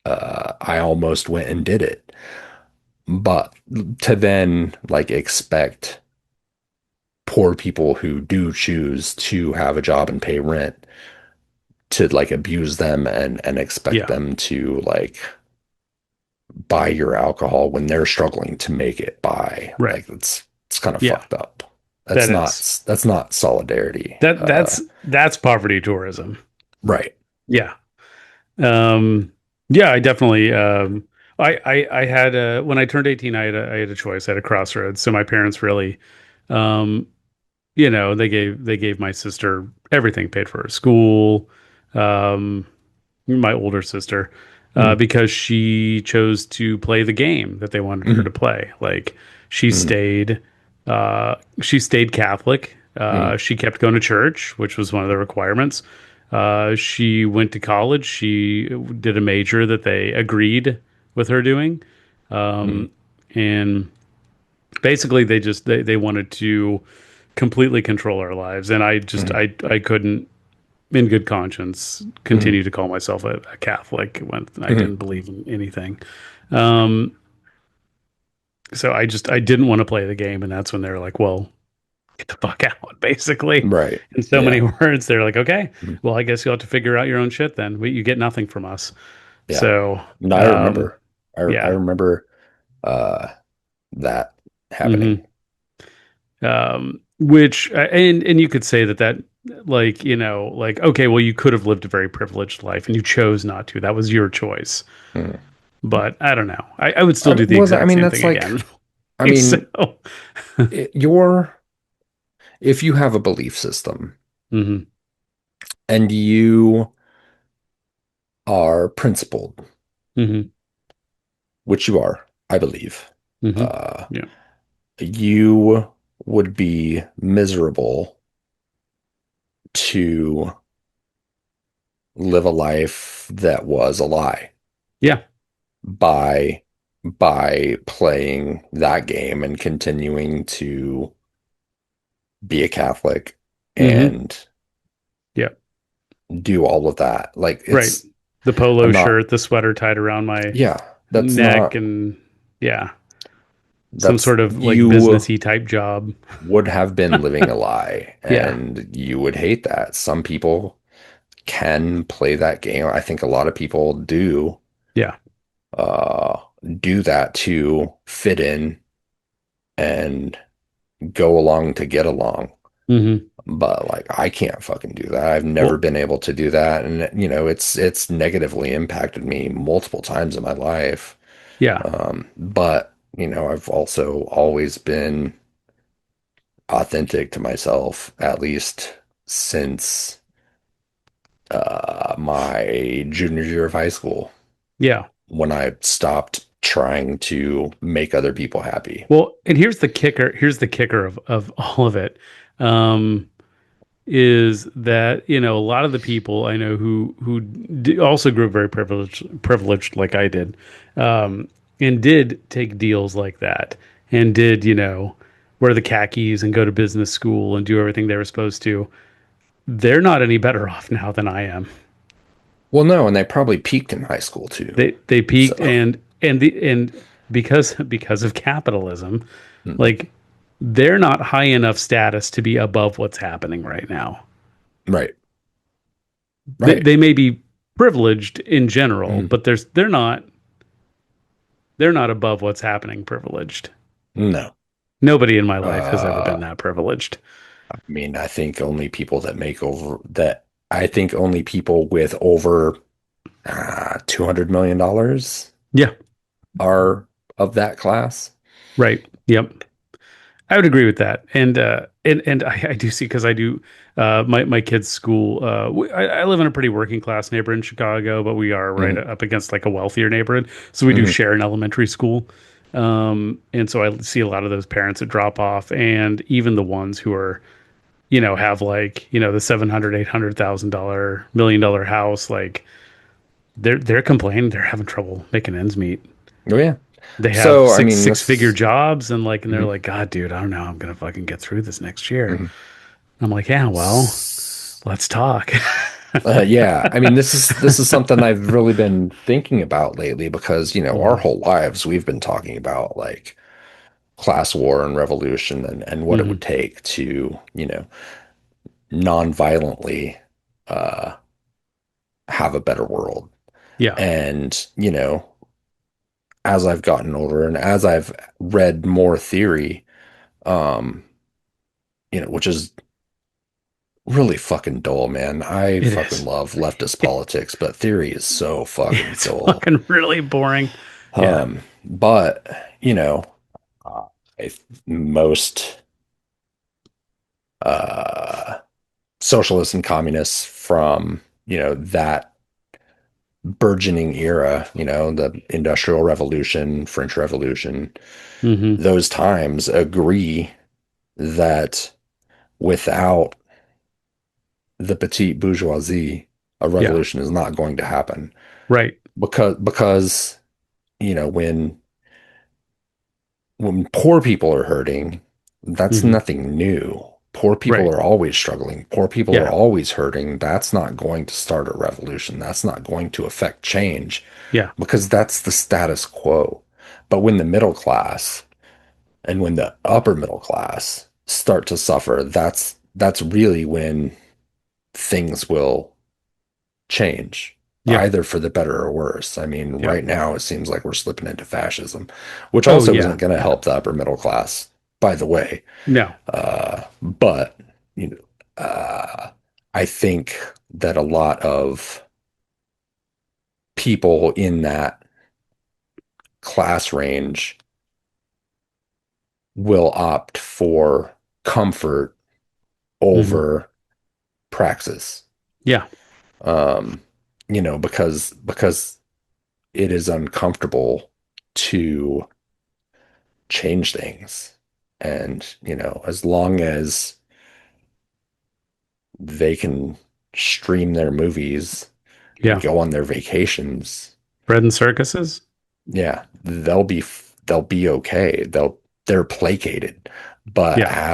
I almost went and did it, but to then like expect poor people who do choose to have a job and pay rent to like abuse them and expect Yeah. them to like buy your alcohol when they're struggling to make it by. Right. Like it's kind of Yeah. fucked up. That is. That's not solidarity. That's poverty tourism. Right. Yeah. Um, yeah, I definitely I had when I turned 18, I had a choice. I had a crossroads. So my parents really um they gave my sister everything, paid for her school, um, my older sister, Mm, because she chose to play the game that they wanted her to mm, play. Like she mm, stayed, she stayed Catholic. mm, She kept going to church, which was one of the requirements. She went to college. She did a major that they agreed with her doing. Mm, And basically they wanted to completely control our lives. And mm, I couldn't in good conscience mm, continue to call myself a Catholic when I mm. didn't believe in anything. Um, so I didn't want to play the game, and that's when they're like, "Well, get the fuck out," basically. Right. In so many Yeah. words, they're like, "Okay, Mm, well, I guess you'll have to figure out your own shit then. You get nothing from us." yeah. So, No, I um, remember. I yeah. remember uh that happening. hmm which and you could say that like like okay, well, you could have lived a very privileged life and you chose not to. That was your choice. Mm. But I don't know. I would still do the I exact mean, same that's thing like, again. I So, mean, your if you have a belief system hmm and you are principled, hmm which you are, I believe, hmm uh, yeah, you would be miserable to live a life that was a lie yeah, by playing that game and continuing to be a Catholic hmm and yeah, do all of that. Like right. it's The polo I'm not, shirt, the sweater tied around my yeah, that's neck, not and yeah, some that's sort of like you businessy type job. would have been living a lie Yeah, and you would hate that. Some people can play that game. I think a lot of people yeah, uh do that to fit in and go along to get along. hmm But like I can't fucking do that. I've never well, been able to do that. And it's negatively impacted me multiple times in my life. yeah, But I've also always been authentic to myself, at least since my junior year of high school, yeah. when I stopped trying to make other people happy. Well, and here's the kicker. Here's the kicker of all of it. Um, is that a lot of the people I know who also grew up very privileged like I did, and did take deals like that, and did wear the khakis and go to business school and do everything they were supposed to. They're not any better off now than I am. Well, no, and they probably peaked in high school too. They peaked So, and because of capitalism, mm, like they're not high enough status to be above what's happening right now. right, they, right. they may be privileged in general, Mm, but they're not above what's happening privileged. no. Nobody in my life has ever been Uh, that privileged. I mean, I think only people with over $200 million Yeah, are of that class. right. Yep. I would agree with that. And I do see because I do my kids' school. I live in a pretty working class neighborhood in Chicago, but we are right Mhm, up against like a wealthier neighborhood. So we do mhm. share an elementary school. And so I see a lot of those parents that drop off, and even the ones who are have like, the 700, $800,000 $1 million house, like they're complaining they're having trouble making ends meet. Oh yeah. They have So, I six mean, six figure this. jobs and they're Mhm, like, God, dude, I don't know, I'm gonna fucking get through this next year. mhm. I'm like, yeah, well, S- let's talk. yeah, I mean, this is something I've really been thinking about lately because, our hmm whole lives we've been talking about like class war and revolution and what it would hmm take to, non-violently uh, have a better world. Yeah, And, as I've gotten older and as I've read more theory, um, which is really fucking dull, man. I it fucking is. love leftist politics, but theory is so fucking It's dull. fucking really boring. Yeah. But, uh, most uh, socialists and communists from, that burgeoning era, the Industrial Revolution, French Revolution, hmm those times agree that without the petite bourgeoisie, a Yeah. revolution is not going to happen Right. because when poor people are hurting, that's Hmm. nothing new. Poor people Right. are always struggling. Poor people are Yeah. always hurting. That's not going to start a revolution. That's not going to affect change Yeah. because that's the status quo. But when the middle class and when the upper middle class start to suffer, that's really when things will change, Yeah. either for the better or worse. I mean, Yeah. right now it seems like we're slipping into fascism, which Oh also yeah. isn't going to Yeah. help the upper middle class, by the way. No. But you know, I think that a lot of people in that class range will opt for comfort Hmm. over praxis. Yeah. Um, because it is uncomfortable to change things. And, as long as they can stream their movies and Yeah. go on their vacations, Bread and circuses. yeah, they'll be okay. They're placated. But Yeah.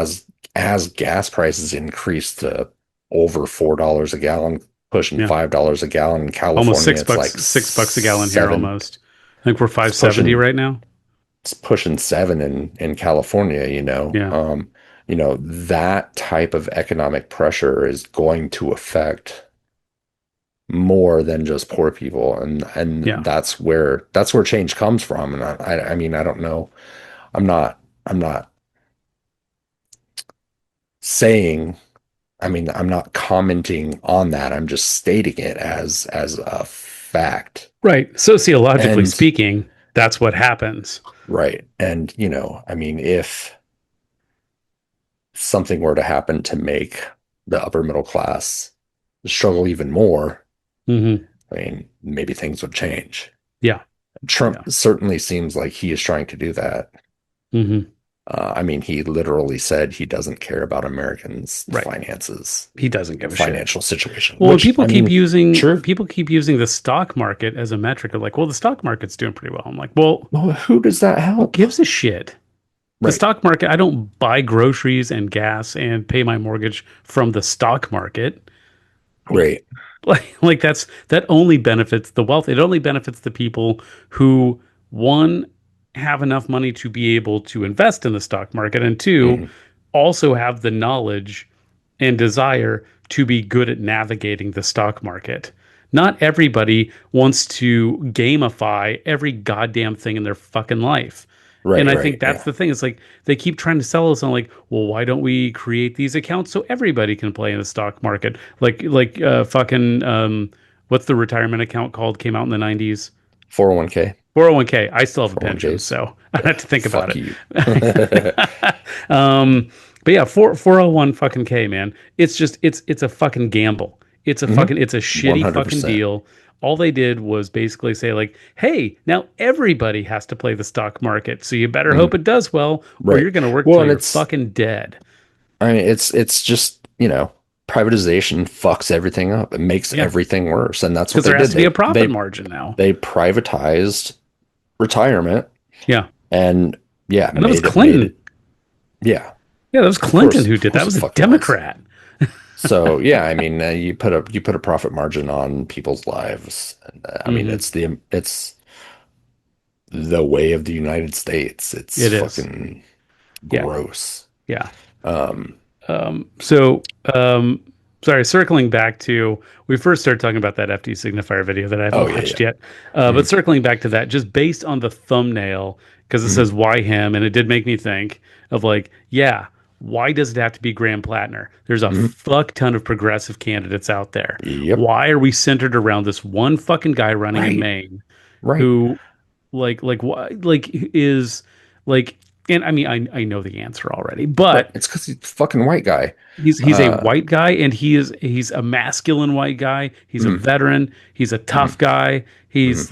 as gas prices increase to over $4 a gallon, pushing Yeah. $5 a gallon in Almost California, six it's bucks. like $6 a gallon here seven. almost. I think we're It's 570 pushing right now. it's pushing seven in California, Yeah. that type of economic pressure is going to affect more than just poor people, and Yeah. that's where change comes from. And I mean, I don't know. I'm not saying. I mean, I'm not commenting on that. I'm just stating it as a fact. Right. Sociologically And speaking, that's what happens. right. And I mean, if something were to happen to make the upper middle class struggle even more, Hmm. I mean, maybe things would change. Yeah. Yeah. Trump certainly seems like he is trying to do that. Hmm. I mean, he literally said he doesn't care about Americans' Right. finances, He doesn't their give a shit. financial situation, Well, when which, I mean, sure. people keep using the stock market as a metric of like, well, the stock market's doing pretty well. I'm like, well, Well, who does that who help? gives a shit? The Right, stock market, I don't buy groceries and gas and pay my mortgage from the stock market. right, Like that only benefits the wealth. It only benefits the people who, one, have enough money to be able to invest in the stock market, and two, mhm, also have the knowledge and desire to be good at navigating the stock market. Not everybody wants to gamify every goddamn thing in their fucking life. And right, I right, think that's yeah, the thing. It's like they keep trying to sell us on like, well, why don't we create these accounts so everybody can play in the stock market? Fucking what's the retirement account called? Came out in the 90s. 401k, 401k. I still have a pension, 401ks, so I have to think about fuck it. you. um, but yeah, 401 fucking K, man. It's a fucking gamble. It's a shitty fucking 100%. deal. All they did was basically say like, "Hey, now everybody has to play the stock market, so you better hope Mhm, it does well, or right. you're going to work Well, till and you're it's fucking dead." I mean, it's just, privatization fucks everything up. It makes Yeah, everything worse. And that's what because they there has did. to be a They profit they margin now. they privatized retirement Yeah, and yeah, and that was made Clinton. it yeah, Yeah, that was Clinton who of did that. That course it was a fucking was. Democrat. So yeah, I mean, you put a profit margin on people's lives. And, I mean, Hmm. it's the way of the United States. It's It is. fucking Yeah, gross. yeah. Um, So, sorry, circling back to, we first started talking about that FD Signifier video that I oh haven't yeah, watched yeah. yet. But Mhm, circling back to that, just based on the thumbnail, because it mhm, says why him, and it did make me think of like, yeah, why does it have to be Graham Platner? There's a mhm. fuck ton of progressive candidates out there. Yep. Why are we centered around this one fucking guy running in Right. Maine Right. who why is like, and I mean I know the answer already, Right. but It's because he's a fucking white guy. he's a Uh, white guy, and he's a masculine white guy. He's a mhm, veteran. He's a mhm, tough guy. mhm. He's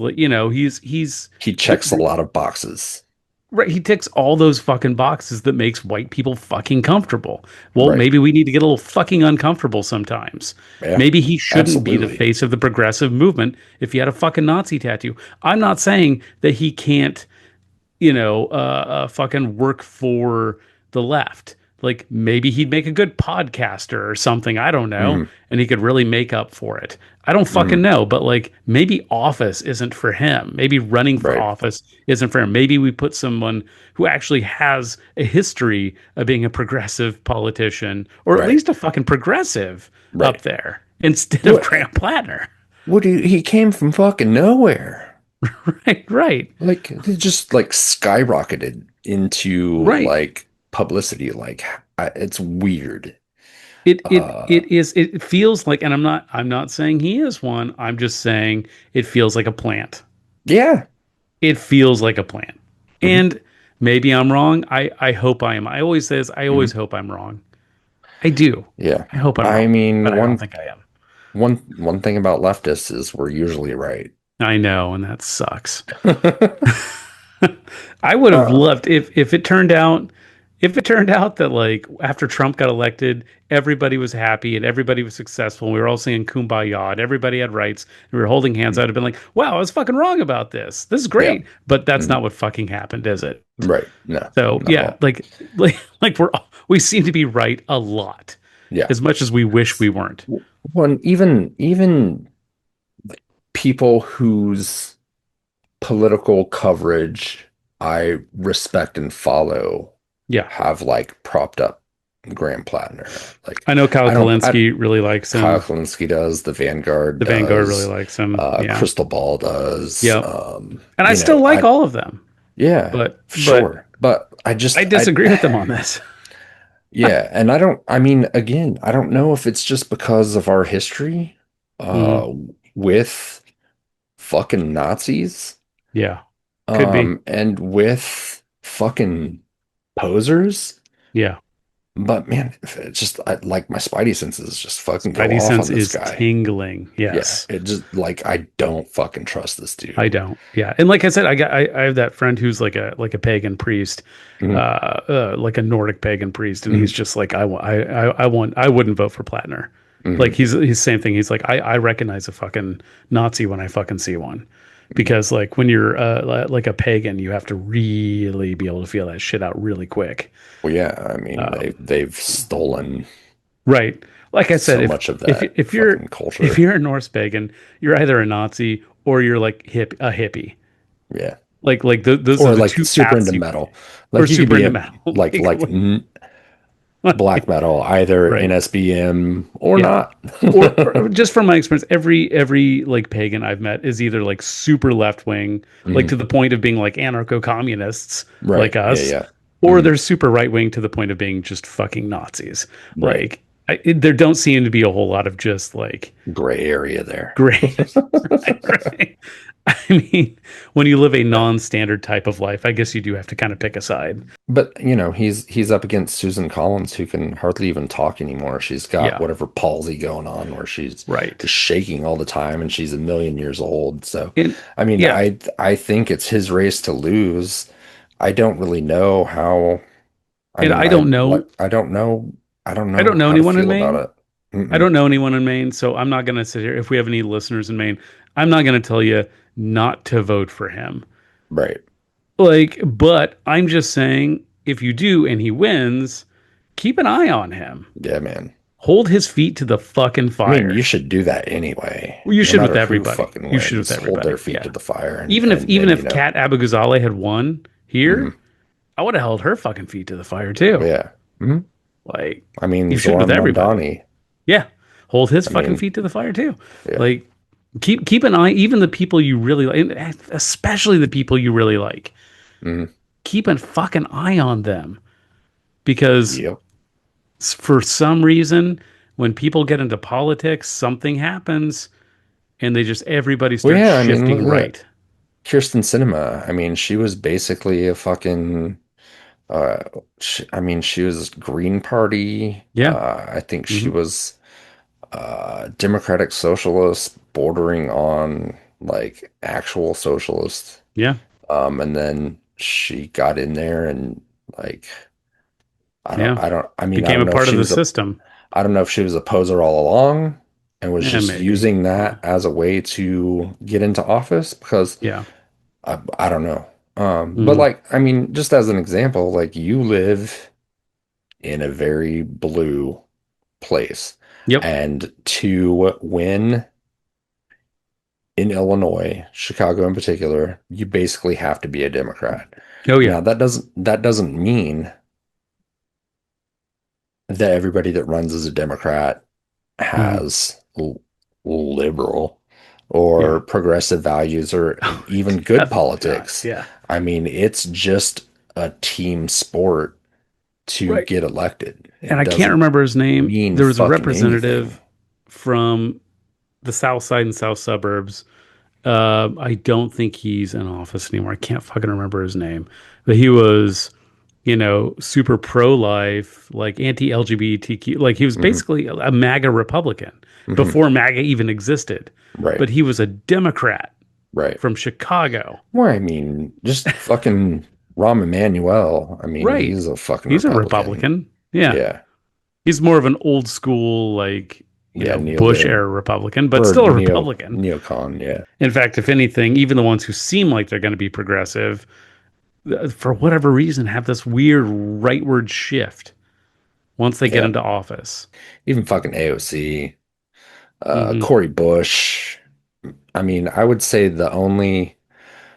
he's He th checks a th lot of boxes. Right, he ticks all those fucking boxes that makes white people fucking comfortable. Well, Right. maybe we need to get a little fucking uncomfortable sometimes. Yeah. Maybe he shouldn't be the Absolutely. face of the progressive movement if he had a fucking Nazi tattoo. I'm not saying that he can't, fucking work for the left. Like maybe he'd make a good podcaster or something. I don't know. Hmm. And he could really make up for it. I don't fucking Hmm. know. But like maybe office isn't for him. Maybe running for Right. office isn't for him. Maybe we put someone who actually has a history of being a progressive politician or at Right. least a fucking progressive up Right. there instead of What? Graham Platner. What do you, he came from fucking nowhere. Right, right, Like he just like skyrocketed into right. like publicity. Like it's weird. It it Uh, it is it feels like, and I'm not saying he is one. I'm just saying it feels like a plant. yeah. It feels like a plant. Hmm. And maybe I'm wrong. I hope I am. I always say this, I always Hmm. hope I'm wrong. I do. Yeah. I hope I'm I wrong, but mean, I don't think I am. one thing about leftists is we're usually right. I know, and that sucks. I would have Uh, loved if it turned out that like after Trump got elected, everybody was happy and everybody was successful. And we were all singing Kumbaya and everybody had rights. And we were holding hands. I'd have been like, wow, I was fucking wrong about this. This is yeah. great. But that's Mhm. not what fucking happened, is it? Right. No, So not at yeah, all. like we seem to be right a lot, Yeah. as much as we wish we weren't. One, even people whose political coverage I respect and follow Yeah. have like propped up Graham Platner. Like I know Kyle I don't I Kulinski really likes Kyle him. Kulinski does, the Vanguard The Vanguard really does, likes him. Yeah. Crystal Ball does, Yep. And I still like I all of them, yeah, but sure. But I disagree with them on this. yeah, and I mean again, I don't know if it's just because of our history Mhm. with fucking Nazis Yeah. Could be. and with fucking posers. Yeah. But man, if it just like my spidey senses just fucking go Spidey off sense on this is guy. tingling. Yeah, Yes. it just like I don't fucking trust this I dude. don't. Yeah. And like I said, I have that friend who's like a pagan priest, Mhm. like a Nordic pagan priest, and he's Mhm. just like I wouldn't vote for Platner. Like Mhm. he's the same thing. He's like I recognize a fucking Nazi when I fucking see one. Because like when you're like a pagan, you have to really be able to feel that shit out really quick. Well, yeah, I mean Um, they've stolen Right. Like I said, so if much of if that if you're fucking if culture. you're a Norse pagan, you're either a Nazi or you're like a hippie. Yeah. Like those are Or the like two super paths into you metal. or Like you could super be into a metal. like Like, like n black metal, either in right. SBM or Yeah. not. Or just from my experience, every like pagan I've met is either like super left wing, like to Mhm. the point of being like anarcho communists like Right. Yeah, us, yeah. or Mhm. they're super right wing to the point of being just fucking Nazis. Right. Like there don't seem to be a whole lot of just like Gray area there. gray. Right. I mean, when you live a non-standard type of life, I guess you do have to kind of pick a side. But he's up against Susan Collins, who can hardly even talk anymore. She's got Yeah. whatever palsy going on, where she's Right. just shaking all the time, and she's a million years old. So, And I mean, yeah, I think it's his race to lose. I don't really know how. I and mean, I don't know. I don't I know don't know how to anyone in feel about Maine. it. I Mm-mm. don't know anyone in Maine, so I'm not going to sit here. If we have any listeners in Maine, I'm not going to tell you not to vote for him. Right. Like, but I'm just saying, if you do and he wins, keep an eye on him. Yeah, man. Hold his feet to the fucking I mean, fire. you should do that anyway. Well, you No should with matter who everybody. fucking You should with wins, hold their everybody. feet to Yeah. the fire and Even if and even and if Kat Abagazale had won here, mhm. I would have held her fucking feet to the fire too. Yeah. Mhm. Like, I mean, you should with Zoran everybody. Mondani. Yeah. Hold his I fucking mean, feet to the fire too. yeah. Like keep an eye, even the people you really like, and especially the people you really like. Mhm. Keep a fucking eye on them because Yep. for some reason, when people get into politics, something happens and they just everybody Well, starts yeah. I mean, shifting look, right. Kirsten Cinema. I mean, she was basically a fucking. Uh, I mean, she was Green Party. Yeah. I think she Hmm. was Democratic Socialist, bordering on like actual socialist. Yeah. And then she got in there and like Yeah. I mean, I Became don't a know if part of she the was a system. I don't know if she was a poser all along and was Yeah, just maybe. using Yeah. that as a way to get into office because Yeah. I don't know. But Hmm. like, I mean, just as an example, like you live in a very blue place, Yep. and to win in Illinois, Chicago in particular, you basically have to be a Democrat. Oh yeah. Now, that doesn't mean that everybody that runs as a Democrat Hmm. has liberal Yeah. or progressive values or even good Definitely not. politics. Yeah. I mean, it's just a team sport to Right. get elected. And It I can't doesn't remember his name. mean There was a fucking anything. representative from the South Side and South suburbs. I don't think he's in office anymore. I can't fucking remember his name, but he was, super pro-life, like anti-LGBTQ. Like he was Hmm. basically a MAGA Republican Hmm. before MAGA even existed. Right, But he was a Democrat right. from Chicago. Well, I mean, just fucking Rahm Emanuel. I mean, Right. he's a fucking He's a Republican. Republican. Yeah. Yeah, He's more of an old school, like, yeah, Bush neolib era Republican, but or still a Republican. neocon. Yeah, In fact, if anything, even the ones who seem like they're going to be progressive, for whatever reason, have this weird rightward shift once they get yeah. into office. Even fucking AOC, Hmm. Cory Bush. I mean, I would say the only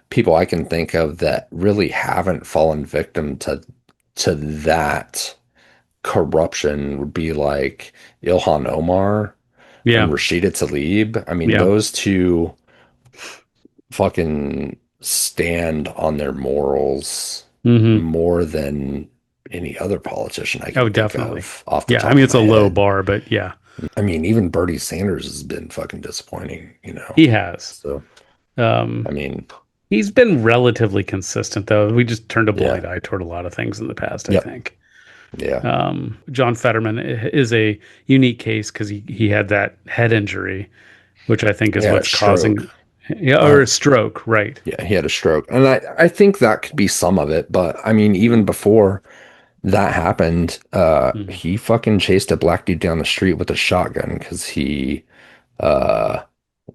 people I can think of that really haven't fallen victim to that corruption would be like Ilhan Omar and Yeah. Rashida Tlaib. I mean, Yeah. those two fucking stand on their morals Hmm. more than any other politician I can Oh, think definitely. of off the Yeah. I top mean, of it's my a low head. bar, but yeah, I mean, even Bernie Sanders has been fucking disappointing, he has. So, Um, I mean, he's been relatively consistent, though. We just turned a blind yeah, eye toward a lot of things in the past, I yep, think. yeah, John Fetterman is a unique case because he had that head injury, which I think is yeah, a what's causing, stroke. yeah, or Uh, a stroke, right? yeah, he had a stroke, and I think that could be some of it. But I mean, even before that happened, Mhm. he fucking chased a black dude down the street with a shotgun because he uh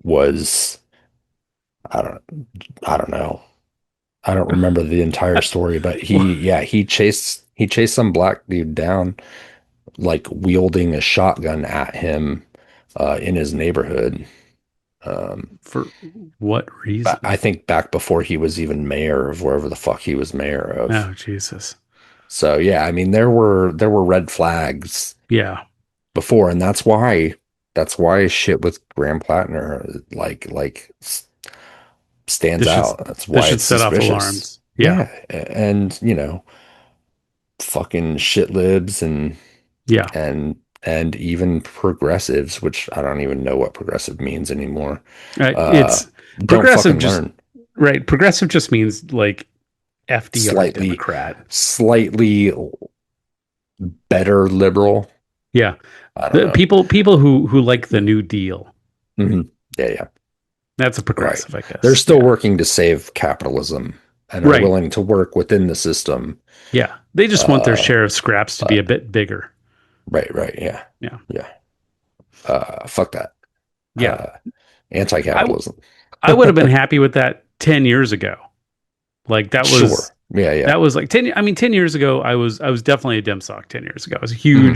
was I don't I don't know. I don't remember the entire story, but Well, he chased some black dude down like wielding a shotgun at him in his neighborhood. for what I reason? think back before he was even mayor of wherever the fuck he was mayor of. Oh, Jesus. So yeah, I mean there were red flags Yeah, before, and that's why shit with Graham Platner stands this should out. That's this why should it's set off suspicious. alarms. Yeah, Yeah, and fucking shit libs yeah. and even progressives, which I don't even know what progressive means anymore. Uh, It's don't progressive. fucking Just learn. right. Progressive just means like FDR Slightly, Democrat. slightly better liberal. Yeah, I don't the know. people who like the New Deal. Hmm. Yeah, yeah, That's a right. progressive, I They're guess. still Yeah. working to save capitalism and are Right. willing to work within the system. Yeah. They just want their Uh, share of scraps to be a but bit bigger. right, right, yeah, Yeah. yeah. Fuck that. Yeah. Uh, I w- anti-capitalism. I would have been happy with that 10 years ago. Like Sure. Yeah, yeah. that was like 10 I mean 10 years ago I was definitely a dim sock 10 years ago. I was a Hmm.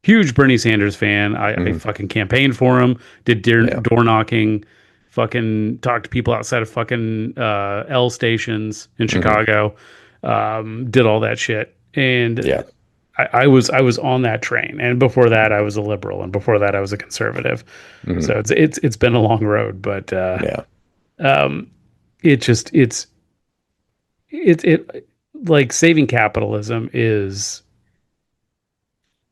huge Bernie Sanders fan. I Hmm. fucking campaigned for him, did Yeah. door knocking, fucking talked to people outside of fucking L stations in Hmm. Chicago. Did all that shit. And Yeah. I was on that train, and before that I was a liberal, and before that I was a conservative. Hmm. So it's been a long road, but Yeah. um, it just it like saving capitalism is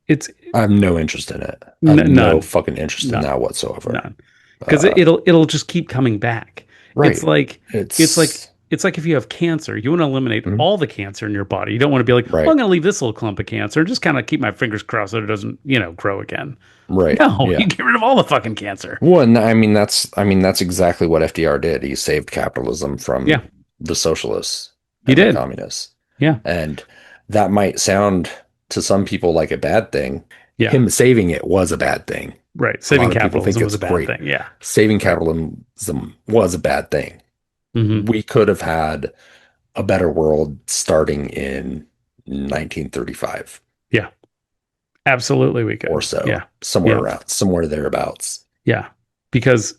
it's I have no interest in it. I have no none, fucking interest in none, that whatsoever. none, because Uh, it'll just keep coming back. It's right. like it's like It's it's like if you have cancer, you want to eliminate mhm. all the cancer in your body. You don't want to be like, well, I'm Right. going to leave this little clump of cancer and just kind of keep my fingers crossed that it doesn't, grow again. Right. No, you Yeah. get rid of all the fucking cancer. Well, and I mean that's exactly what FDR did. He saved capitalism Yeah, from the socialists. He and the did. communists. Yeah. And that might sound to some people like a bad thing. Yeah. Him saving it was a bad thing. Right. A Saving lot of people think capitalism was it's a bad great. thing. Yeah. Saving Right. capitalism was a bad thing. Hmm. We could have had a better world starting in 1935 Yeah. Absolutely, we or could. so, Yeah. Yeah. somewhere thereabouts. Yeah. Because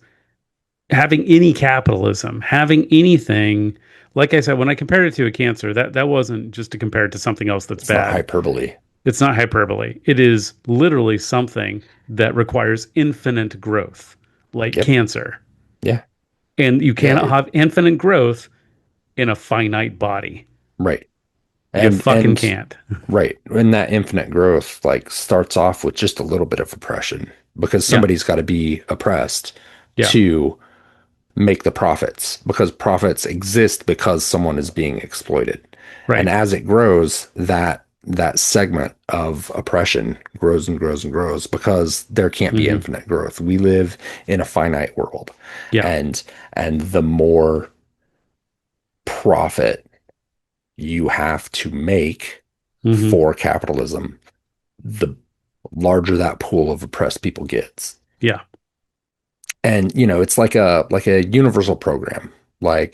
having any capitalism, having anything, like I said, when I compared it to a cancer, that wasn't just to compare it to something else that's It's not bad. hyperbole. It's not hyperbole. It is literally something that requires infinite growth, like Yep. cancer. Yeah. And you Yeah. cannot have infinite growth in a finite body. Right. You And fucking can't. right. And that infinite growth like starts off with just a little bit of oppression because Yeah. somebody's got to be oppressed Yeah. to make the profits because profits exist because someone is being exploited. And Right. as it grows, that segment of oppression grows and grows and grows because there can't be Hmm. infinite growth. We live in a finite world. Yeah. And the more profit you have to make Hmm. for capitalism, the larger that pool of oppressed people gets. Yeah. And it's like a universal program, like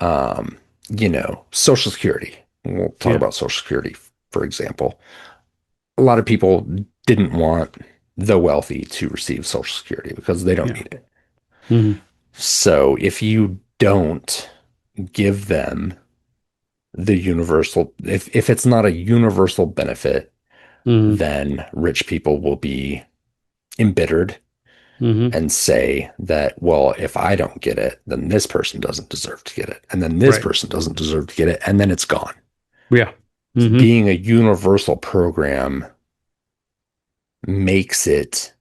Mhm. Social Security. We'll talk Yeah. about Social Security, for example. A lot of people didn't want the wealthy to receive Social Security because they don't Yeah. need it. Hmm. So if you don't give them the universal, if it's not a universal benefit, Hmm. then rich people will be embittered Hmm. and say that, well, if I don't get it, then this person doesn't deserve to get it. And then this Right. person doesn't deserve to get it. And then it's gone. Yeah. Hmm. Being a universal program makes it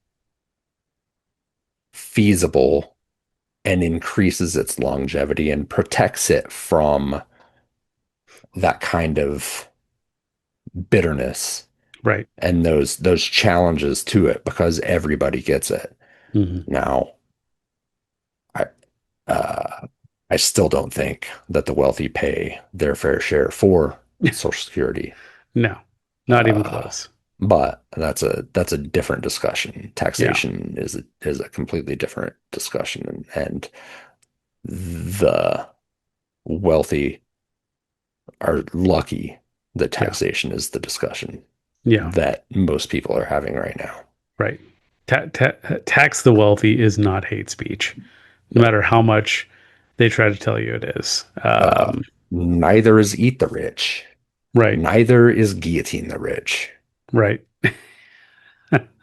feasible and increases its longevity and protects it from that kind of bitterness Right. and those challenges to it because everybody gets it. Hmm. Now, I uh, I still don't think that the wealthy pay their fair share for Social Security. No, not even Uh, close. but that's a different discussion. Yeah. Taxation is a completely different discussion, and the wealthy are lucky that Yeah. taxation is the discussion Yeah. that most people are having right now. Right. Tax the wealthy is not hate speech, no No. matter how much they try to tell you it is. Uh, Neither is eat the rich. Right. Neither is guillotine the rich. Right.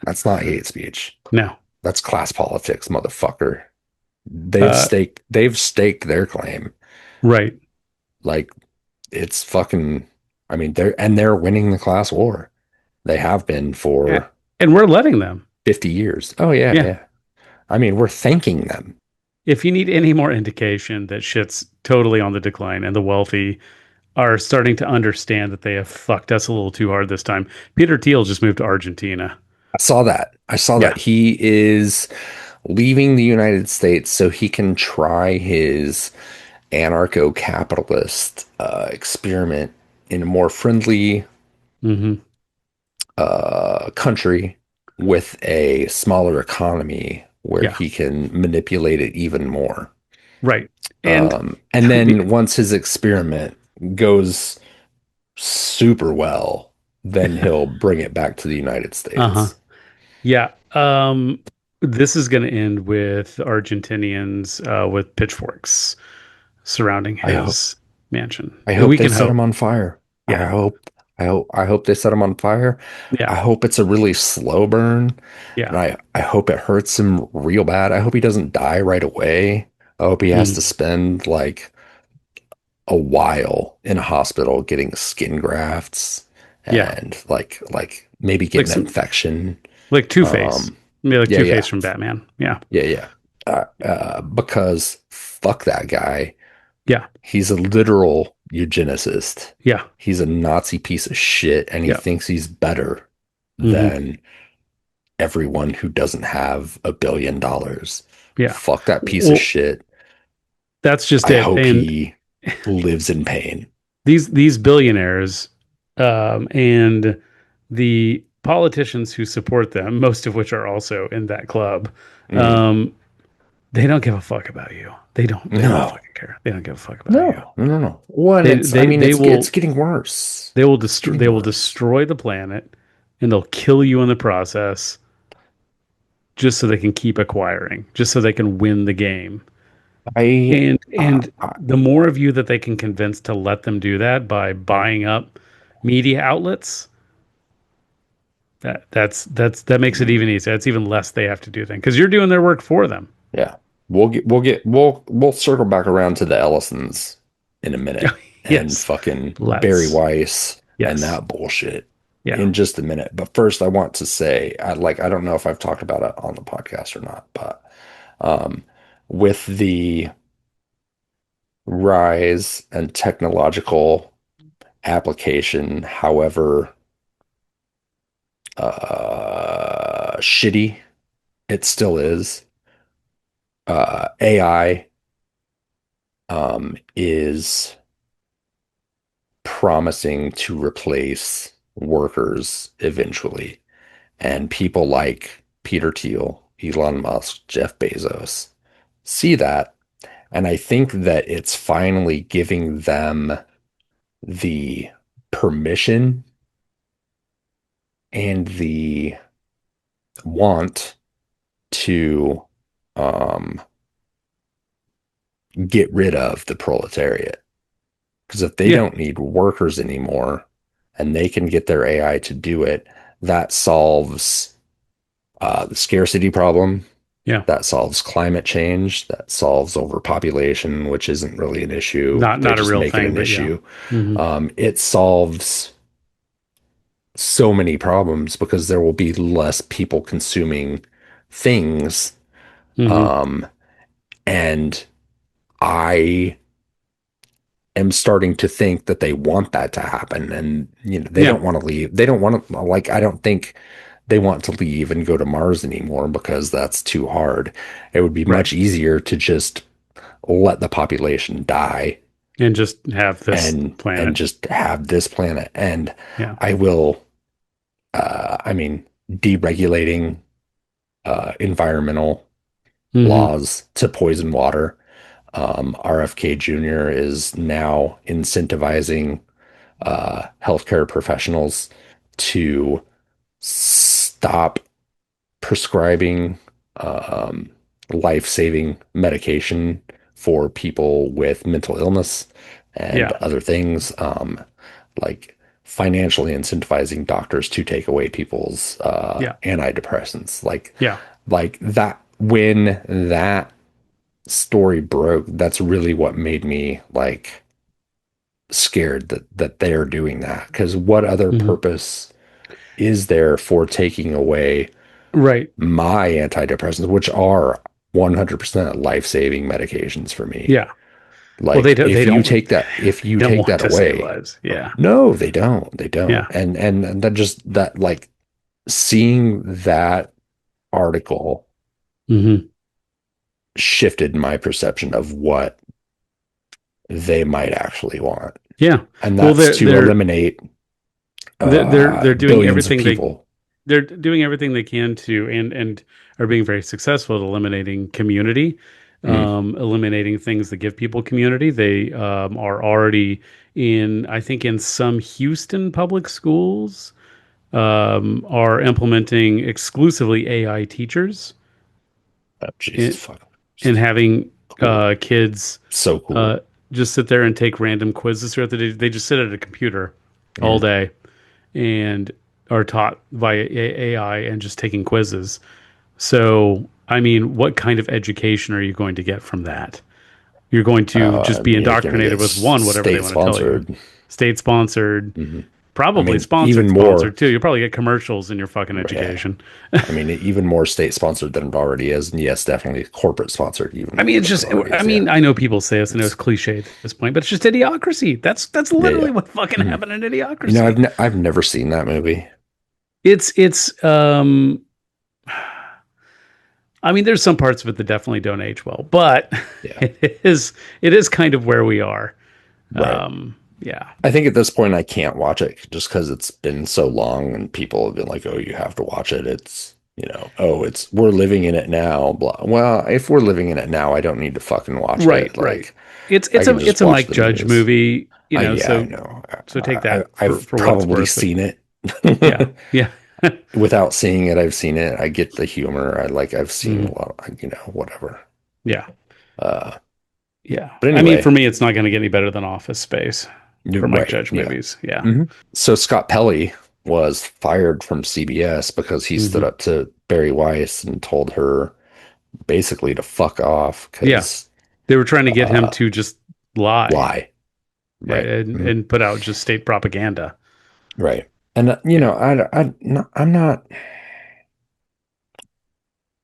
That's not hate speech. No. That's class politics, motherfucker. Uh, They've staked their claim. right. Like it's fucking I mean they're winning the class war. They have been A- for And we're letting them. 50 years. Oh yeah, Yeah. yeah. I mean, we're thanking them. If you need any more indication that shit's totally on the decline and the wealthy are starting to understand that they have fucked us a little too hard this time, Peter Thiel just moved to Argentina. I saw that. I saw Yeah. that he is leaving the United States so he can try his anarcho-capitalist experiment in a more friendly Hmm. country with a smaller economy where Yeah. he can manipulate it even more. Right. And And then once his experiment goes super well, then he'll bring it back to the United uh-huh. States. Yeah. This is going to end with Argentinians with pitchforks surrounding I hope his mansion. I hope We they can set him hope. on fire. Yeah. I hope they set him on fire. I Yeah. hope it's a really slow burn. And Yeah. I hope it hurts him real bad. I hope he doesn't die right away. I hope he has to Mhm. spend like a while in a hospital getting skin grafts Yeah. and like maybe Like getting an some, infection. like Two-Face. Um, Maybe like yeah, Two-Face yeah, from Batman. Yeah. yeah, yeah. Because fuck that guy. Yeah. He's a literal eugenicist. Yeah. He's a Nazi piece of shit, and he Yeah. thinks he's better Hmm. than everyone who doesn't have $1 billion. Yeah. Fuck that piece of Well, shit. that's just I it. hope And he lives in pain. these billionaires and the politicians who support them, most of which are also in that club, Mm. um, they don't give a fuck about you. They don't No, fucking care. They don't give a fuck about you. no. One, They it's, I they mean, they it's will getting worse. they will It's destroy getting they will worse. destroy the planet and they'll kill you in the process just so they can keep acquiring, just so they can win the game. I, And the more of you that they can convince to let them do that by buying up media outlets, that makes it even easier. It's even less they have to do things because you're doing their work for them. yeah, we'll circle back around to the Ellisons in a minute and Yes. fucking Barry Let's. Weiss and Yes. that bullshit Yeah. in just a minute. But first, I want to say, I don't know if I've talked about it on the podcast or not, but um, with the rise and technological application, however shitty it still is, AI is promising to replace workers eventually. And people like Peter Thiel, Elon Musk, Jeff Bezos see that. And I think that it's finally giving them the permission and the want to um, get rid of the proletariat. Because if they Yeah. don't need workers anymore and they can get their AI to do it, that solves the scarcity problem. Yeah. That solves climate change. That solves overpopulation, which isn't really an issue. They Not a just real make it thing, an but yeah. issue. Hmm. It solves so many problems because there will be less people consuming things. Hmm. Um, and I am starting to think that they want that to happen. And, they Yeah. don't want to leave. They don't want to, like, I don't think they want to leave and go to Mars anymore because that's too hard. It would be Right. much easier to just let the population die And just have this and planet. just have this planet. And Yeah. I will, I mean, deregulating environmental Hmm. laws to poison water. RFK Jr. is now incentivizing healthcare professionals to stop prescribing um, life-saving medication for people with mental illness and Yeah. other things, like financially incentivizing doctors to take away people's Yeah. antidepressants. Yeah. Like that, when that story broke, that's really what made me like scared that they're doing that. Because what other Hmm. purpose is there for taking away Right. my antidepressants, which are 100% life-saving medications for me? Yeah. Well, Like they don't if you they don't take want that to save away, lives. Yeah. no, they don't. Yeah. And that just that like seeing that article Hmm. shifted my perception of what they might actually want. Yeah. And Well, that's to eliminate they're doing billions of everything people. they're doing everything they can to and are being very successful at eliminating community, Mm, eliminating things that give people community. They are already in, I think, in some Houston public schools, are implementing exclusively AI teachers oh, Jesus and, fuck. and having Cool. kids So uh, cool. just sit there and take random quizzes throughout the day. They just sit at a computer all Mm. day and are taught via AI and just taking quizzes. So, I mean, what kind of education are you going to get from that? You're going to just be You're gonna get indoctrinated with one, whatever they state want to tell you. sponsored. State sponsored, Hmm. I probably mean, even more. sponsored too. You'll probably get commercials in your fucking Yeah. education. I mean, even more state sponsored than it already is. And yes, definitely corporate sponsored even I mean, more it's than it just, already I is. Yeah. mean, I know people say this and it's It's cliched at this point, but it's just idiocracy. That's yeah, literally yeah. what fucking Mhm. happened in idiocracy. I've never seen that movie. It's I mean, there's some parts of it that definitely don't age well, but Yeah. it is kind of where we are. Right. Yeah. I think at this point I can't watch it just because it's been so long and people have been like, "Oh, you have to watch it." It's, oh, it's we're living in it now. Blah. Well, if we're living in it now, I don't need to fucking watch Right, it. right. Like, It's I it's a can it's just a watch Mike the Judge news. movie, Yeah, I so know. take that I've for what it's probably worth. But seen it. yeah, yeah. Without seeing it, I've seen it. I get the humor. I've seen Mhm. a lot, whatever. Yeah, Uh, yeah. but I mean, for anyway, me, it's not going to get any better than Office Space for Mike right. Judge Yeah. movies. Yeah. hmm So Scott Pelley was fired from CBS because he stood Hmm. up to Barry Weiss and told her basically to fuck off Yeah. because They were trying to get him uh, to just lie lie. Right. and put out just state propaganda. Right. And Yeah. I'm not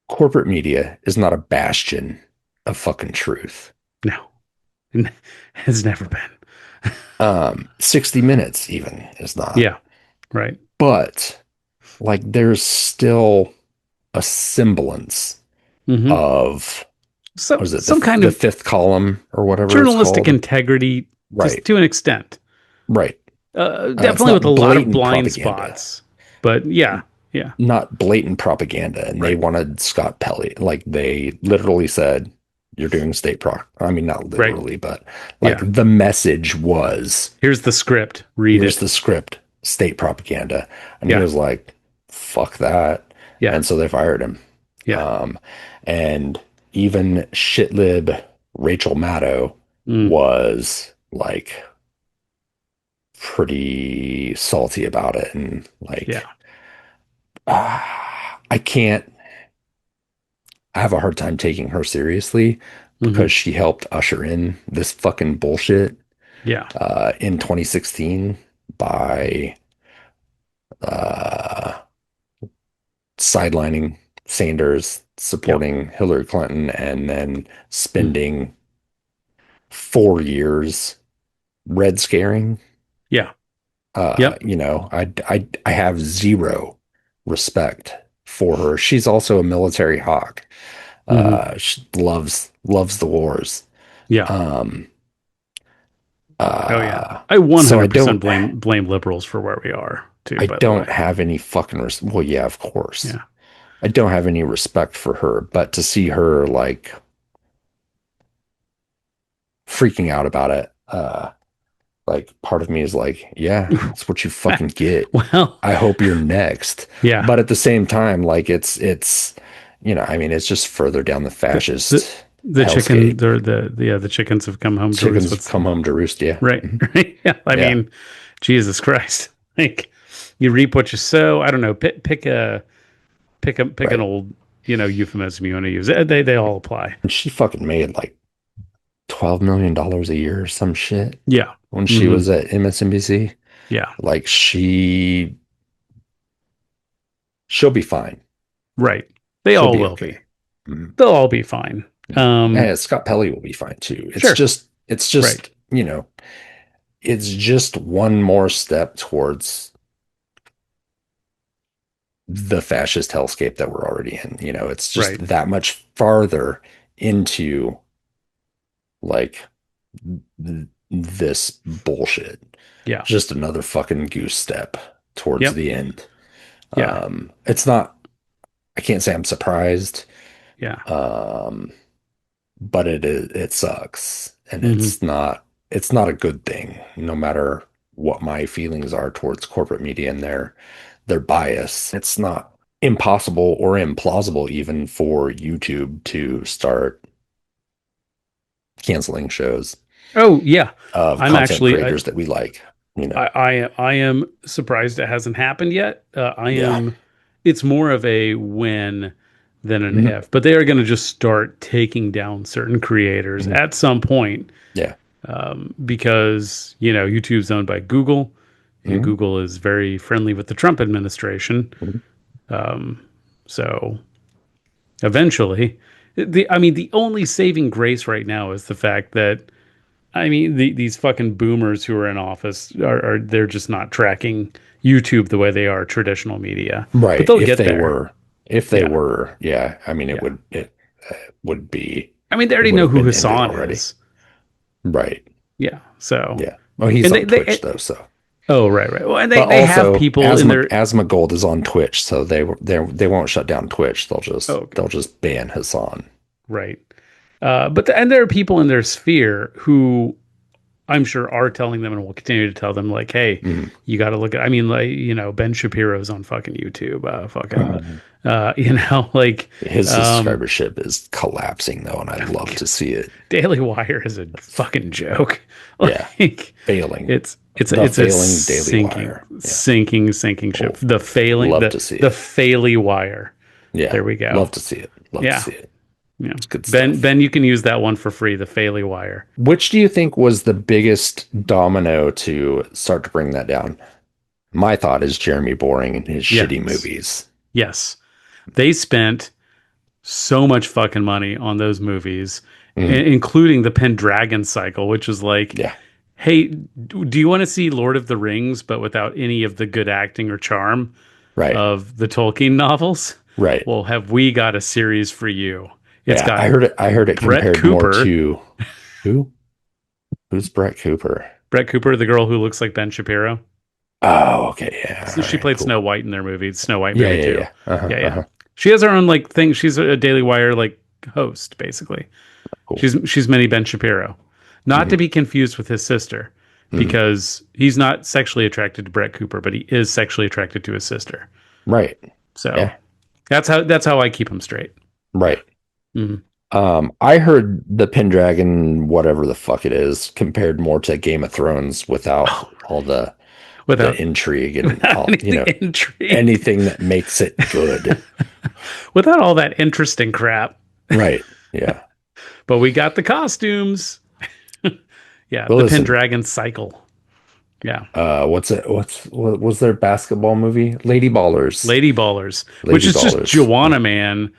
corporate media is not a bastion of fucking truth. No, has never been. 60 Minutes even is not. Yeah. Right. But like there's still a semblance Hmm. of So what is it, some kind the of fifth column or whatever it's journalistic called? integrity, just Right. to an extent. Right. It's Definitely with a not lot of blatant blind propaganda. spots. But yeah, yeah. Not blatant propaganda. And they Right. wanted Scott Pelley. Like they literally said, you're doing state proc. I mean, not Right. literally, but like Yeah. the message was, Here's the script. Read here's it. the script, state propaganda. And he Yeah. was like, fuck that. Yeah. And so they fired him. Yeah. Um, and even shitlib Rachel Maddow Mm. was like pretty salty about it. And Yeah. like, I can't, I have a hard time taking her seriously Hmm. because she helped usher in this fucking bullshit Yeah. in 2016 by uh, sidelining Sanders, Yep. supporting Hillary Clinton, and then Mm. spending 4 years red scaring. Yeah. Yep. I have zero respect for her. She's also a military hawk. Hmm. She loves the wars. Yeah. Um, Oh yeah. uh, I so 100% blame liberals for where we are too, I by the don't way. have any fucking well, yeah, of course. Yeah. I don't have any respect for her, but to see her like freaking out about it, like part of me is like, yeah, that's what you fucking get. Well, I hope you're next. yeah. But at the same time, like it's I mean, it's just further down the The the fascist the chicken hellscape. the chickens have come home to roost. Chickens What's come home to roost, yeah. right? Right. Yeah. I Yeah. mean, Jesus Christ. Like you reap what you sow. I don't know. Pick an Right. old, euphemism you want to use. They all apply. And she fucking made like $12 million a year or some shit Yeah. when she Hmm. was at MSNBC. Yeah. Like she'll be fine. Right. They She'll all be will be. okay. Mhm. They'll all be fine. Yeah, Scott Pelley will be fine too. Sure. It's Right. just, it's just one more step towards the fascist hellscape that we're already in. It's just Right. that much farther into like this bullshit. Yeah. Just another fucking goose step towards Yep. the end. Yeah. It's not, I can't say I'm surprised. Yeah. Um, but it sucks. And Hmm. it's not a good thing, no matter what my feelings are towards corporate media and their bias. It's not impossible or implausible even for YouTube to start canceling shows Oh yeah. of I'm content actually creators that we like, I am surprised it hasn't happened yet. I Yeah. am. It's more of a when than an Mhm. if, but they are going to just start taking down certain creators Mhm. at some point, Yeah. because YouTube's owned by Google, and Mhm. Google is very friendly with the Trump administration. Mhm. Um, so eventually, I mean, the only saving grace right now is the fact that these fucking boomers who are in office are they're just not tracking YouTube the way they are traditional media. But Right. they'll get there. If they Yeah. were, yeah. I mean, Yeah. it would be, They it already would know have who been ended Hassan already. is. Right. Yeah. So, Yeah. Oh, he's And on Twitch though, so. oh, right, right. Well, and But they have also, people in their. Asma Gold is on Twitch, so they won't shut down Twitch. Oh, okay. They'll just ban Hassan. Right. And there are people in their sphere who I'm sure are telling them and will continue to tell them, like, hey, Mhm. you got to look at, I mean, like, Ben Shapiro's on fucking YouTube, Um, like, his um, subscribership is collapsing though, and I'd love to see it. Daily Wire is a fucking joke. Yeah, Like, failing. it's The a failing Daily sinking, Wire. Yeah. sinking ship. The failing, Love to see the it. Faily Wire. Yeah, There we go. love to see it. Love to Yeah. see it. Yeah. It's good stuff. Ben, you can use that one for free, the Faily Wire. Which do you think was the biggest domino to start to bring that down? My thought is Jeremy Boring and his Yes. shitty movies. Yes. They spent so much fucking money on those movies, including the Pendragon cycle, which was like, Yeah, hey, do you want to see Lord of the Rings, but without any of the good acting or charm right, of the Tolkien novels? right. Well, have we got a series for you? It's Yeah, got I heard it Brett compared more Cooper. to who? Who's Brett Cooper? Brett Cooper, the girl who looks like Ben Shapiro. Oh, okay, yeah. So she played Snow White in their movie, Snow White Yeah, movie yeah, too. yeah. Uh-huh, Yeah, yeah. uh-huh. She has her own like thing. She's a Daily Wire like host, basically. Cool. She's mini Ben Shapiro, not to be confused with his sister, because he's not sexually attracted to Brett Cooper, but he is sexually attracted to his sister. Right. So Yeah. that's how I keep him straight. Right. Mhm. I heard the Pendragon, whatever the fuck it is, compared more to Game of Thrones without all the Without intrigue and all, intrigue, anything that makes it good. without all that interesting crap. Right. Yeah. But we got the costumes. Yeah, Well, the listen. Pendragon cycle. Yeah. What was their basketball movie? Lady Ballers. Lady Ballers, Lady which is just Ballers. Joanna Man,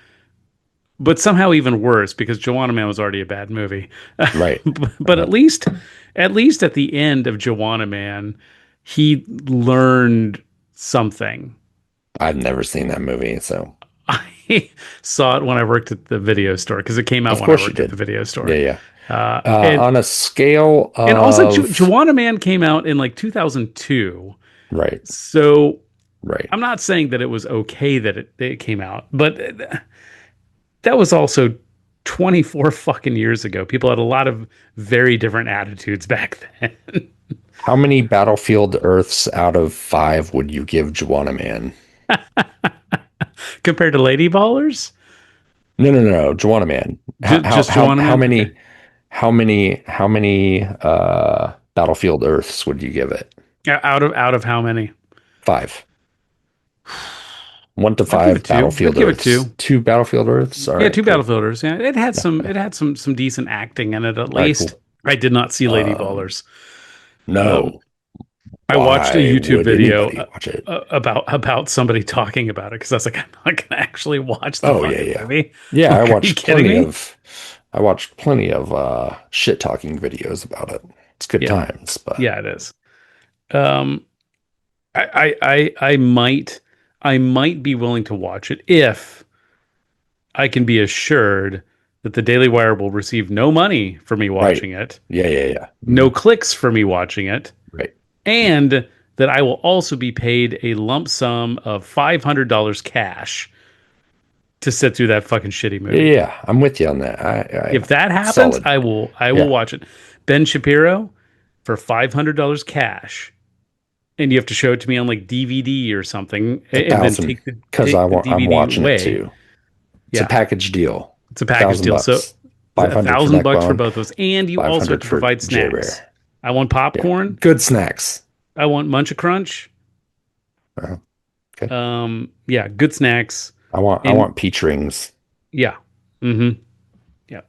but somehow even worse because Joanna Man was already a bad movie. Right. But at least at the end of Joanna Man, he learned something. I've never seen that movie, so I saw it when I worked at the video store because it came out of when I course you worked at did. the video store. Yeah, yeah. And, On a scale of and also, Joanna Man came out in like 2002. right, So right. I'm not saying that it was okay that it came out, but that was also 24 fucking years ago. People had a lot of very different attitudes back then. How many Battlefield Earths out of 5 would you give Joanna Man? Compared to Lady Ballers? No, Joanna Man. Just Joanna Man? How many Battlefield Earths would you give it? Out of how many? 5. 1 to I'd give 5 it 2. Battlefield I'd give it Earths. 2. 2 Battlefield Earths. All Yeah, right, 2 cool. Battlefield Earths. Yeah, it had some decent acting in it at All right, least. cool. I did not see Lady Ballers. No. I watched a Why YouTube would video anybody watch it? about somebody talking about it because I was like, I'm not going to actually watch the Oh, fucking yeah. movie. Yeah, Like, I are watched you kidding plenty me? of shit talking videos about it. It's good Yeah. times, but Yeah, it is. Um, I might be willing to watch it if I can be assured that the Daily Wire will receive no money for me watching it, yeah. no clicks for me watching it, Right. and that I will also be paid a lump sum of $500 cash to sit through that fucking shitty movie. Yeah, I'm with you on that. If that happens, solid. I will Yeah. watch it. Ben Shapiro for $500 cash, and you have to show it to me on like DVD or something, and then take the because I'm DVD watching away. it too. It's Yeah. a package deal. It's a package deal. So $1,000. $500 $1,000 for Neckbone, both of us, and you also have to for provide J-Rare. snacks. I want popcorn. Good snacks. I want Munch a Crunch. Uh-huh. Okay. Yeah, good snacks. I want peach rings. Yeah. Mm-hmm. Yeah.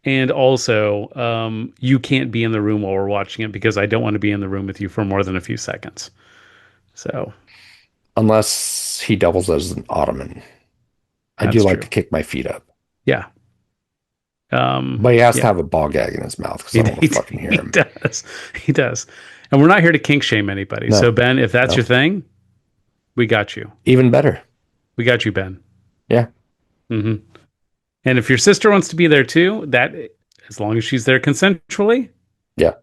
And also, you can't be in the room while we're watching it because I don't want to be in the room with you for more than a few seconds. So, Unless he doubles as an ottoman. I do That's like true. to kick my feet up. yeah. But he has to have a ball gag in his mouth because I don't want to fucking hear him. He does. He does. And we're not here to kink shame anybody. No. So, Ben, if that's your thing, we got you. Even better. We got you, Ben. Yeah. Mm-hmm. And if your sister wants to be there too, that as long as she's there consensually, Yeah.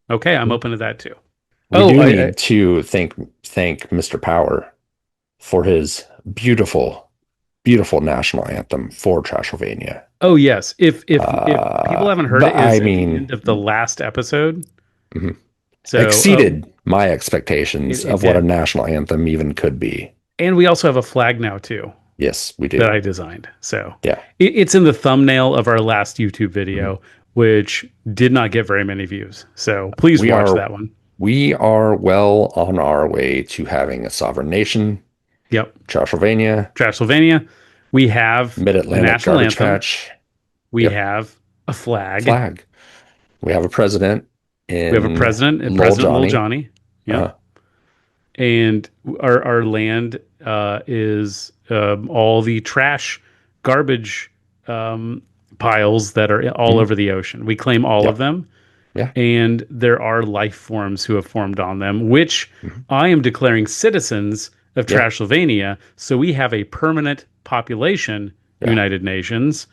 Okay, I'm open to that too. We Oh, do need to thank Mr. Power for his beautiful, beautiful national anthem for Trashylvania. oh yes. If people haven't heard But it, I is at the mean, end of the last episode. mhm, So, exceeded my expectations it of what a did. national anthem even could be. And we also have a flag now too Yes, we that do. I designed. So Yeah. it's in the thumbnail of our last YouTube Mhm. video, which did not get very many views. So please We watch are that one. we are well on our way to having a sovereign nation, Yep. Transylvania, Transylvania. We have a Mid-Atlantic national Garbage anthem. Patch. We Yep, have a flag. flag. We have a president We have a in president, Lil President Lil Johnny. Johnny. Yep. Uh, And our land is all the trash, garbage piles that are all mhm, over the ocean. We claim all of Yep. them, Yeah. and there are life forms who have formed on them, which Mhm, I am declaring citizens of Yeah. Trashylvania. So we have a permanent population, Yeah. United Nations,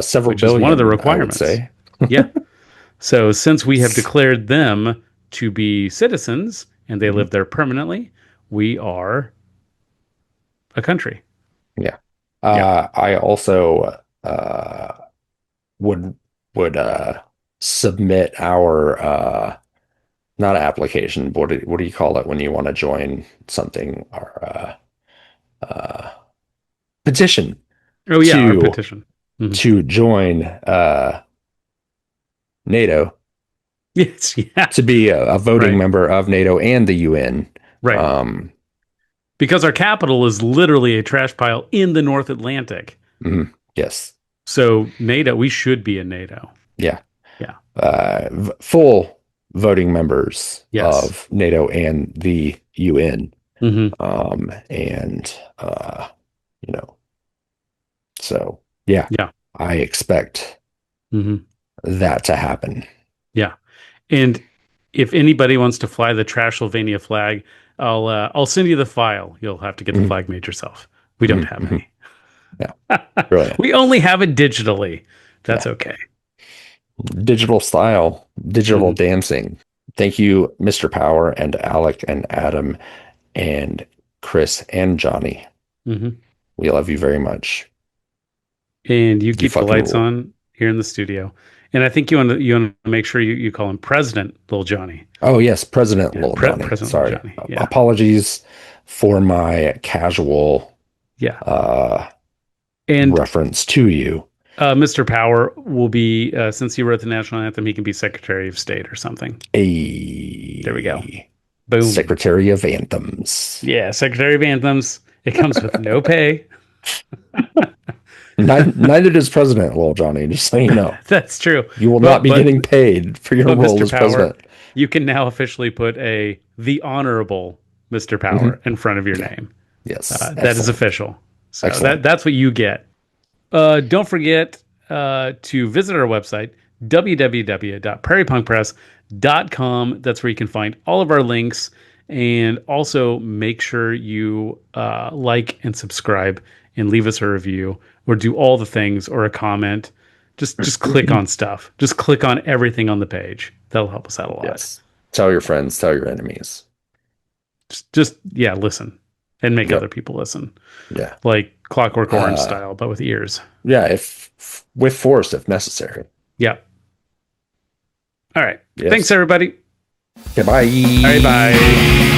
Several which is one of the billion, I would requirements. say. Yeah. So since we have declared them to be citizens and they Mhm, live there permanently, we are a country. Yeah. Yeah. I also would would submit our not application, but what do you call it when you want to join something? Our petition Oh yeah, our to petition. Mhm. join NATO, Yes. Yeah. to be a voting Right. member of NATO and the UN. Right. Um, Because our capital is literally a trash pile in the North Atlantic. yes, So NATO, we should be in NATO. yeah, Yeah. full voting members Yes. of NATO and the UN. Hmm. And you know, so yeah, Yeah. I expect Hmm. that to happen. Yeah. And if anybody wants to fly the Trashylvania flag, I'll send you the file. You'll have to get the Mhm, flag made yourself. We don't have mhm. any. Yeah, brilliant. We only have it digitally. That's Yeah, okay. digital style, digital Hmm. dancing. Thank you, Mr. Power and Alec and Adam and Chris and Johnny. Hmm. We love you very much. And you You keep the fucking lights rule. on here in the studio. And I think you want to make sure you call him President Little Johnny. Oh, yes, President Yeah, Lil Johnny. President Little Sorry. Johnny. Yeah, Apologies for my casual yeah. uh, And reference to you. Mr. Power will be since he wrote the national anthem, he can be Secretary of State or something. There we go. A Boom. Secretary of Anthems. Yeah, Secretary of Anthems. It comes with no pay. Neither does President Lil Johnny, just so you know. That's true. You will But not be getting paid for your role Mr. as Power, president. you can now officially put the Honorable Mr. Mhm. Power in front of your name. Yes, That is excellent. official. So Excellent. that's what you get. Don't forget to visit our website, www.prairiepunkpress.com. That's where you can find all of our links. And also make sure you like and subscribe and leave us a review or do all the things or a comment. Just click on stuff. Just click on everything on the page. That'll help us out a lot. Yes. Tell your friends, tell your enemies. Just yeah, listen and make Yep. other people listen. Yeah. Like Clockwork Orange Uh, style, but with ears. Yeah, if with force if necessary. Yeah. All right. Yes. Thanks, everybody. Okay, bye. All right, bye.